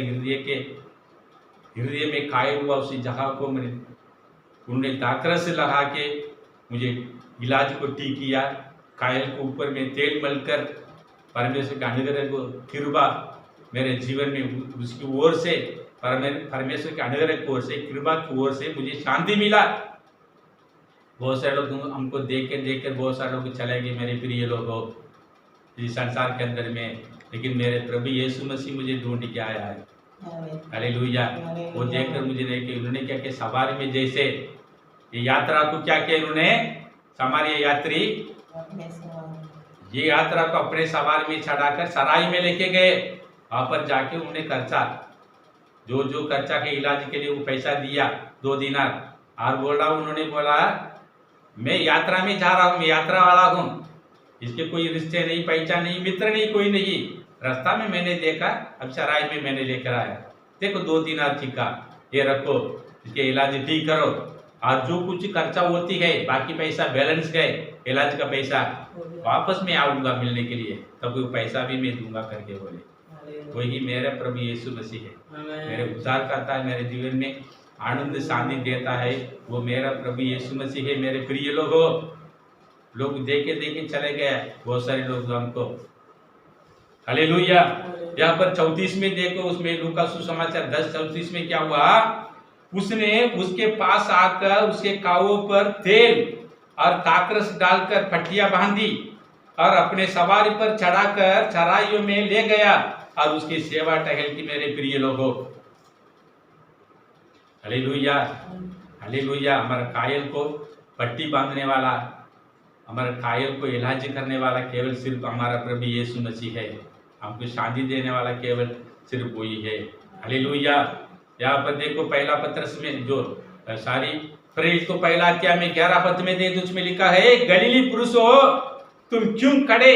हृदय में कायल हुआ उसी जगह को उन्होंने दाकरस लगा के मुझे इलाज को ठीक किया। कायल को ऊपर में तेल मलकर परमेश्वर का अनुग्रह को कृपा मेरे जीवन में उसकी ओर से, परमेश्वर के अनुग्रह की ओर से, कृपा की ओर से मुझे शांति मिला। बहुत सारे लोग हमको देख कर बहुत सारे लोग चले गए मेरे प्रिय लोगों इस संसार के अंदर में, लेकिन मेरे प्रभु यीशु मसीह मुझे ढूंढ के आया है। हालेलुया। वो देखकर मुझे लेके उन्होंने क्या किया, सवारी में जैसे ये यात्रा को क्या किया इन्होंने, हमारे यात्री ये यात्रा को अपने सवार में चढ़ाकर सराय में लेके गए। वहां पर जाके उन्होंने खर्चा, जो खर्चा के इलाज के लिए वो पैसा दिया 2 दिनार, और उन्होंने बोला मैं यात्रा में जा रहा हूँ, मैं यात्रा वाला हूँ, इसके कोई रिश्ते नहीं, पहचान नहीं, मित्र नहीं, कोई नहीं। रास्ता में मैंने देखा, अब सराय में मैंने लेकर आया, देखो 2 दिनार चिका, ये रखो, इसके इलाज ठीक करो, और जो कुछ खर्चा होती है बाकी पैसा बैलेंस गए इलाज का पैसा वापस में आऊंगा मिलने के लिए, तब वो पैसा भी मैं दूंगा करके बोले। वही मेरा प्रभु यीशु मसीह है, मेरे उद्धार करता है, मेरे जीवन में आनंद शांति देता है, वो मेरा प्रभु यीशु मसीह है। मेरे प्रिय लोगों, लोग देखे चले गए बहुत सारे लोग हमको। हालेलुया। यहाँ पर 34 में देखो, उसमें लूका सुसमाचार 10:34 में क्या हुआ, उसने उसके पास आकर उसके कावों पर तेल और दाकरस डालकर पट्टियां बांधी और अपने सवारी पर चढ़ाकर चराइयों में ले गया और उसकी सेवा टहल की मेरे प्रिय लोगों। हालेलुया। हालेलुया। हमारा कायल को पट्टी बांधने वाला, हमारा कायल को इलाज करने वाला केवल सिर्फ हमारा प्रभु यीशु मसीह है। हमको शांति देने वाला केवल सिर्फ वही है। हालेलुया। यहाँ पर देखो पहला पत्रस में जो सारी प्रेरित को पहला अध्याय में 11 पद में दे, उसमें लिखा है, गलीली पुरुषों तुम क्यों खड़े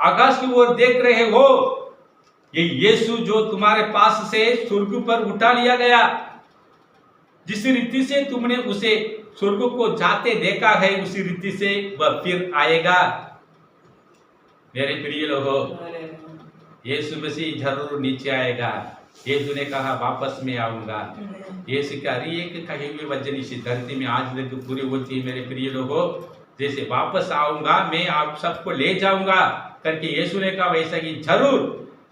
आकाश की ओर देख रहे हो, ये यीशु जो तुम्हारे पास से स्वर्ग पर उठा लिया गया, जिस रीति से तुमने उसे स्वर्ग को जाते देखा है, उसी रीति से वह फिर आएगा। मेरे प्रिय लोगों, यीशु मसीह जरूर नीचे आएगा। यीशु ने कहा वापस में आऊंगा। यीशु का हर एक कहे हुए वचन इस धरती में आज तक पूरी होती है। मेरे प्रिय लोगों, जैसे वापस आऊंगा मैं आप सबको ले जाऊंगा करके यीशु ने कहा, वैसा ही जरूर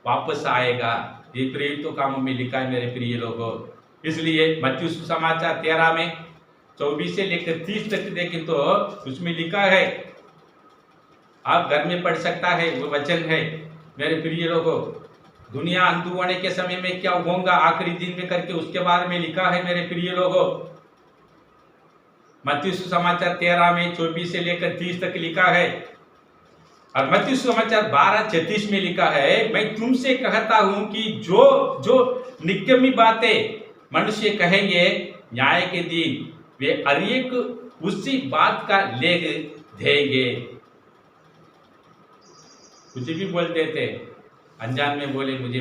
वापस आएगा। ये प्रेरितों कामों में लिखा है मेरे प्रिय लोगों। इसलिए मत्ती सुसमाचार 13 में 24 से लेकर 30 तक देखें तो उसमें लिखा है, आप घर में पढ़ सकता है, वो वचन है मेरे प्रिय लोगों। दुनिया अंत होने के समय में क्या होगा आखिरी दिन में करके उसके बारे में लिखा है मेरे प्रिय लोगों। मत्ती सुसमाचार 13 में 24 से लेकर 30 तक लिखा है। और मत्ती सुसमाचार 12:36 में लिखा है, मैं तुमसे कहता हूं कि जो जो निकम्मी बातें मनुष्य कहेंगे न्याय के दिन, वे हर एक उसी बात का लेख देंगे। कुछ भी बोलते थे, अनजान में बोले मुझे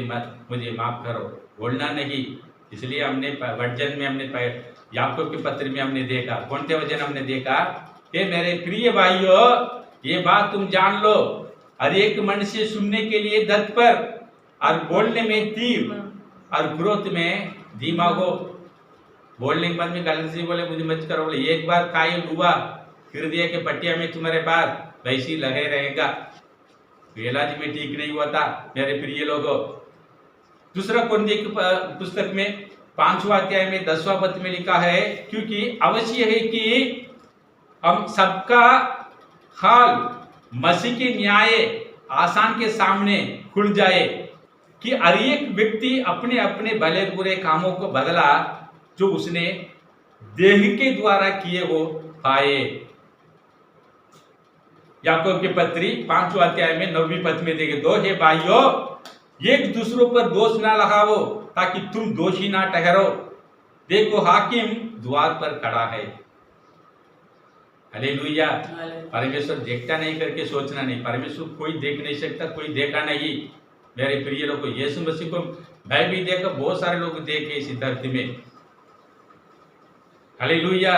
माफ करो, बोलना नहीं। इसलिए हमने वचन में हमने याकूब के पत्र में हमने देखा, कौन से वचन हमने देखा कि मेरे प्रिय भाइयों ये बात तुम जान लो, हर एक मनुष्य सुनने के लिए तत्पर और बोलने में तीव्र और क्रोध में धीमा हो। बोलने के बाद में गलत से बोले मुझे मत करो, बोले एक बार कायल हुआ हृदय के पट्टिया में तुम्हारे पास वैसी लगे रहेगा। इलाज में ठीक नहीं हुआ था मेरे प्रिय लोगों। दूसरा कुरिन्थियों की पुस्तक में 5वां अध्याय में 10वां पद में लिखा है, क्योंकि अवश्य है कि हम सबका हाल मसीह के न्याय आसान के सामने खुल जाए कि हर एक व्यक्ति अपने अपने भले बुरे कामों को बदला जो उसने देह के द्वारा किए वो पाए। याकूब के पत्री 5वां अध्याय में 9वीं पद में देखे, दो हे भाइयों एक दूसरों पर दोष ना लगाओ ताकि तुम दोषी ना ठहरो। देखो हाकिम द्वार पर खड़ा है। हालेलुया। परमेश्वर देखता नहीं करके सोचना नहीं, परमेश्वर कोई देख नहीं सकता, कोई देखा नहीं। मेरे प्रिय लोग, यीशु मसीह को मैं भी देखा, बहुत सारे लोग देखे इस धरती में। हालेलुया।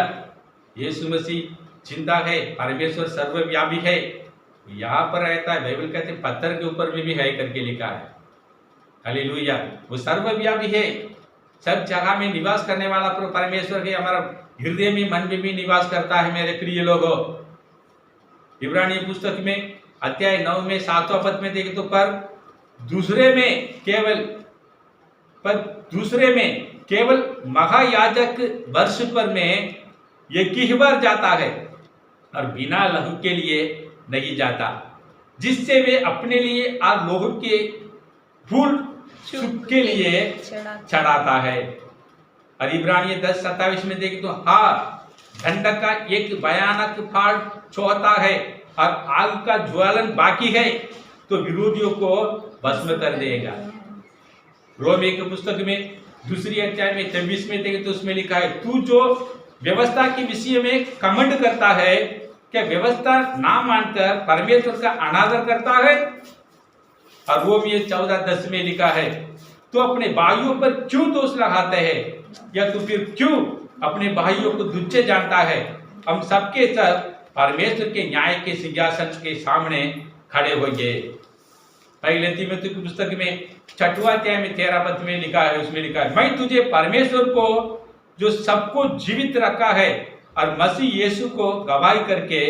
यीशु मसीह चिंता है, परमेश्वर सर्वव्यापी है, यहाँ पर रहता है। बाइबल कहते पत्थर के ऊपर में भी है करके लिखा है। हालेलुया। वो सर्वव्यापी है, सब जगह में निवास करने वाला परमेश्वर है। हमारा हृदय में मन में भी निवास करता है मेरे प्रिय लोगों। इब्रानी पुस्तक में अध्याय 9 में 7वां पद में देखें तो पर दूसरे में केवल महायाजक वर्ष पर में एक ही बार जाता है और बिना लहू के लिए नहीं जाता, जिससे वे अपने लिए और लोगों के भूल चूक के लिए चढ़ाता है। और इब्रानी 10:27 में देखें तो हाँ, दंड का एक भयानक फाड़ छोड़ता है और आग का ज्वलन बाकी है तो विरोधियों को भस्म कर देगा। रोमी की पुस्तक में 2 अध्याय में 26 में देखें तो उसमें लिखा है, तू जो व्यवस्था के विषय में कमेंट करता है, क्या व्यवस्था ना मानकर परमेश्वर का अनादर करता है? और वो भी 14:10 में लिखा है, तो अपने भाइयों पर क्यों दोष लगाते हैं, या तो फिर क्यों अपने भाइयों को तुच्छ जानता है? हम सबके सब परमेश्वर के न्याय के सिंहासन के सामने खड़े होंगे। पहले तीमुथियुस की पुस्तक में 6वां अध्याय में 13 पद में लिखा है, उसमें लिखा है, मैं तुझे परमेश्वर को जो सबको जीवित रखा है और मसीह यीशु को गवाही करके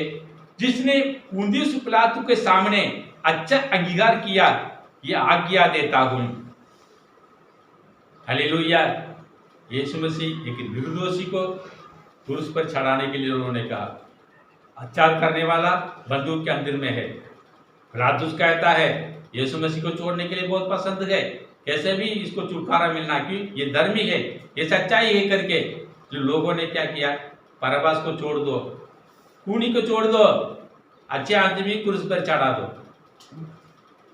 जिसने पुन्तियुस पिलातुस के सामने अच्छा अंगीकार किया, ये आज्ञा देता हूं। हालेलुया। यीशु मसीह एक निर्दोषी को क्रूस पर चढ़ाने के लिए उन्होंने कहा, अत्याचार करने वाला बंदूक के अंदर में है। पिलातुस कहता है यीशु मसीह को छोड़ने के लिए बहुत पसंद है, कैसे भी इसको छुटकारा मिलना, क्योंकि ये धर्मी है, ये सच्चाई है करके। जो लोगों ने क्या किया, बरअब्बास को छोड़ दो, खूनी को छोड़ दो, अच्छे आदमी क्रूस पर चढ़ा दो।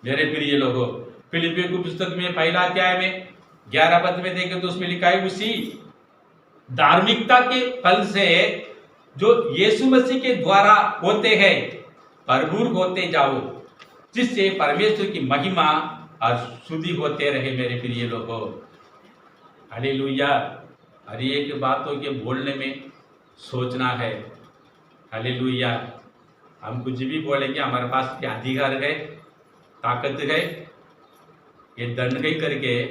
मेरे प्रिय लोगों, फिलिपियों की पुस्तक में 1 अध्याय में 11 पद में देखें तो उसमें लिखा है, उसी धार्मिकता के फल से जो यीशु मसीह के द्वारा होते हैं भरपूर होते जाओ, जिससे परमेश्वर की महिमा और शुद्धि होते रहे मेरे प्रिय लोगों। हालेलुया। हर एक बातों के बोलने में सोचना है। हालेलुया। हम कुछ भी बोलेंगे हमारे पास क्या अधिकार है, ताकत है, ये दंड गई करके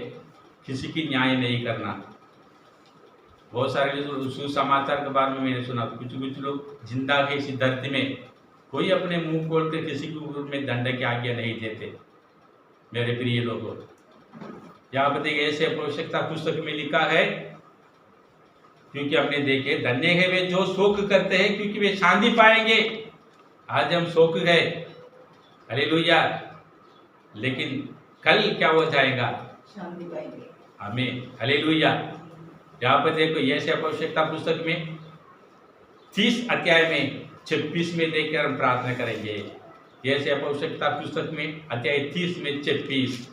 किसी की न्याय नहीं करना। बहुत सारे सुसमाचार के बारे में मैंने सुना, कुछ कुछ लोग जिंदा है इसी धरती में, कोई अपने मुंह खोल कर किसी के ऊपर में दंड की आज्ञा नहीं देते मेरे प्रिय लोगों। यहाँ पर देखिए ऐसे आवश्यकता पुस्तक में लिखा है, क्योंकि हमने देखे धन्य है वे जो शोक करते हैं क्योंकि वे शांति पाएंगे। आज हम शोक गए, हालेलुया, लेकिन कल क्या हो जाएगा, शांति पाएंगे हमें। हालेलुया। यहाँ पर देखो ये आवश्यकता पुस्तक में 30 अध्याय में 26 में देखकर हम प्रार्थना करेंगे। ये आवश्यकता पुस्तक में अध्याय 30 में 26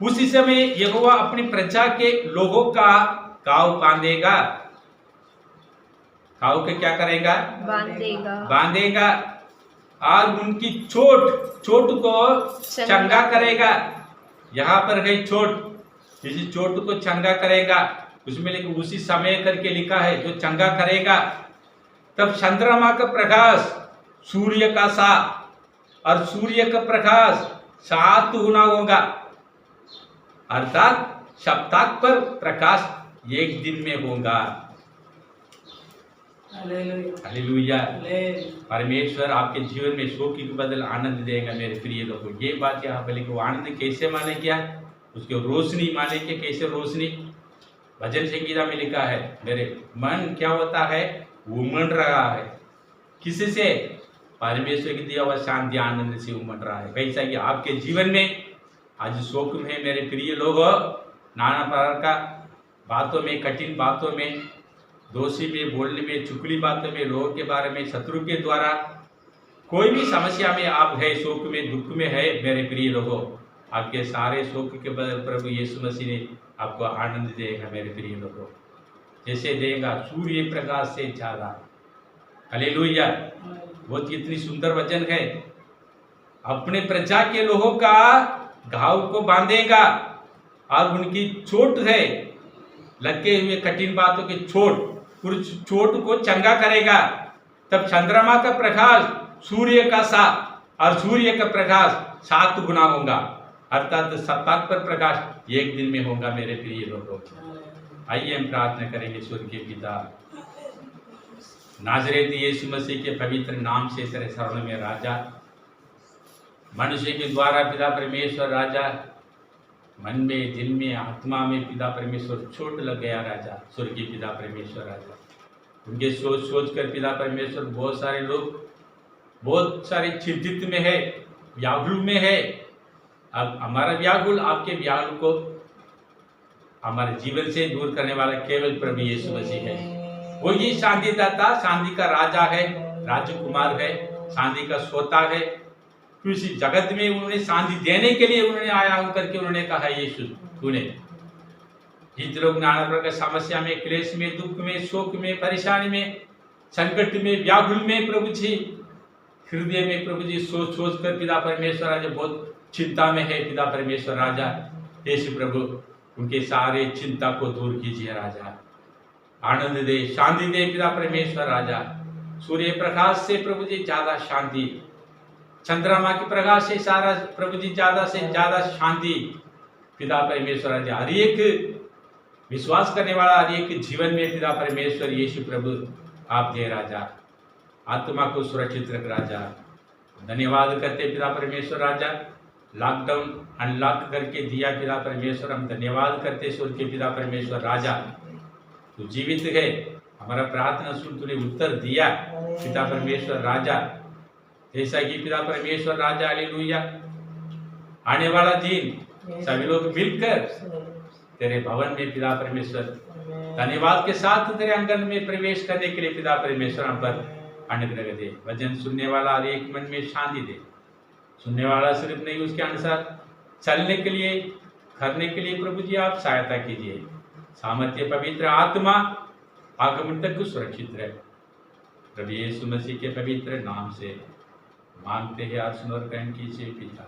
उसी समय यहोवा अपनी प्रजा के लोगों का काव बांधेगा। काव के क्या करेगा, बांधेगा और उनकी चोट को चंगा करेगा। यहाँ पर है चोट, किसी चोट को चंगा करेगा, उसमें लेकिन उसी समय करके लिखा है जो चंगा करेगा। तब चंद्रमा का प्रकाश सूर्य का सा और सूर्य का प्रकाश 7 गुना होगा, अर्थात सप्ताह पर प्रकाश 1 दिन में होगा। हालेलुया। परमेश्वर आपके जीवन में शोक के बदल आनंद देगा मेरे प्रिय लोगों। ये बात यहाँ पर लिखो, आनंद कैसे माने, क्या उसके रोशनी माने के कैसे रोशनी। भजन संगीता में लिखा है, मेरे मन क्या होता है, उमड़ रहा है, किसी से, परमेश्वर की दिया हुआ शांति आनंद से उमड़ रहा है। कैसा कि आपके जीवन में आज शोक में मेरे प्रिय लोगों, नाना प्रकार का बातों में, कठिन बातों में, दोषी में, बोलने में, चुगली बातों में, लोगों के बारे में, शत्रु के द्वारा कोई भी समस्या में आप है, शोक में, दुख में है मेरे प्रिय लोगों, आपके सारे शोक के बदल प्रभु यीशु मसीह ने आपको आनंद देगा मेरे प्रिय लोगों, जैसे देगा सूर्य प्रकाश से ज्यादा। हालेलुया। बहुत कितनी सुंदर वचन है। अपने प्रजा के लोगों का घाव को बांधेगा और उनकी चोट है, लगे हुए कठिन बातों की चोट को चंगा करेगा। तब चंद्रमा का प्रकाश सूर्य का सा और सूर्य का प्रकाश 7 गुना होगा, अर्थात सप्ताह पर प्रकाश 1 दिन में होगा मेरे प्रिय लोगों। आइए हम प्रार्थना करेंगे। स्वर्गीय पिता, नाज़रेती यीशु मसीह के पवित्र नाम से तेरे शरण में राजा, मनुष्य के द्वारा पिता परमेश्वर राजा, मन में, दिल में, आत्मा में पिता परमेश्वर चोट लग गया राजा, स्वर्गीय पिता परमेश्वर राजा, उनके सोच कर पिता परमेश्वर बहुत सारे लोग बहुत सारे चिंतित में है, व्याकुल में है। अब हमारा व्याकुल, आपके व्याकुल को हमारे जीवन से दूर करने वाला केवल प्रभु यीशु मसीह है। वो ही शांति दाता, शांति का राजा है, राजकुमार है, शांति का सोता है। तो इसी जगत में उन्होंने शांति देने के लिए उन्होंने आया होकर के उन्होंने कहा, यीशु तूने जितने लोग नाना प्रकार की समस्या में, क्लेश में, दुख में, शोक में, परेशानी में, संकट में, व्याकुल में, प्रभु जी हृदय में प्रभु जी सोच कर पिता परमेश्वर राजा बहुत चिंता में है, पिता परमेश्वर राजा यीशु प्रभु उनके सारे चिंता को दूर कीजिए राजा, आनंद दे, शांति दे पिता परमेश्वर राजा। सूर्य प्रकाश से प्रभु जी ज्यादा शांति, चंद्रमा के प्रकाश से सारा प्रभु जी ज्यादा से ज्यादा शांति पिता परमेश्वर राजा, हर एक विश्वास करने वाला हर एक जीवन में पिता परमेश्वर यीशु प्रभु आप दे राजा, आत्मा को सुरक्षित रख राजा। धन्यवाद करते पिता परमेश्वर राजा, लॉकडाउन अनलॉक करके दिया पिता परमेश्वर, हम धन्यवाद करते स्वर्गीय पिता परमेश्वर राजा, तू जीवित है, हमारा प्रार्थना सुन, तूने उत्तर दिया पिता परमेश्वर राजा। जैसा कि पिता परमेश्वर राजा हालेलुया, आने वाला दिन सभी लोग मिलकर तेरे भवन में पिता परमेश्वर धन्यवाद के साथ तेरे आंगन में प्रवेश करने के लिए पिता परमेश्वर हम पर अनुग्रह दे। वचन सुनने वाला हर एक मन में शांति दे, सुनने वाला सिर्फ नहीं उसके अनुसार चलने के लिए, करने के लिए प्रभु जी आप सहायता कीजिए। सामर्थ्य पवित्र आत्मा आगमन तक सुरक्षित रहे, प्रभु यीशु मसीह के पवित्र नाम से मांगते हैं, आप सुनकर कीजिए पिता।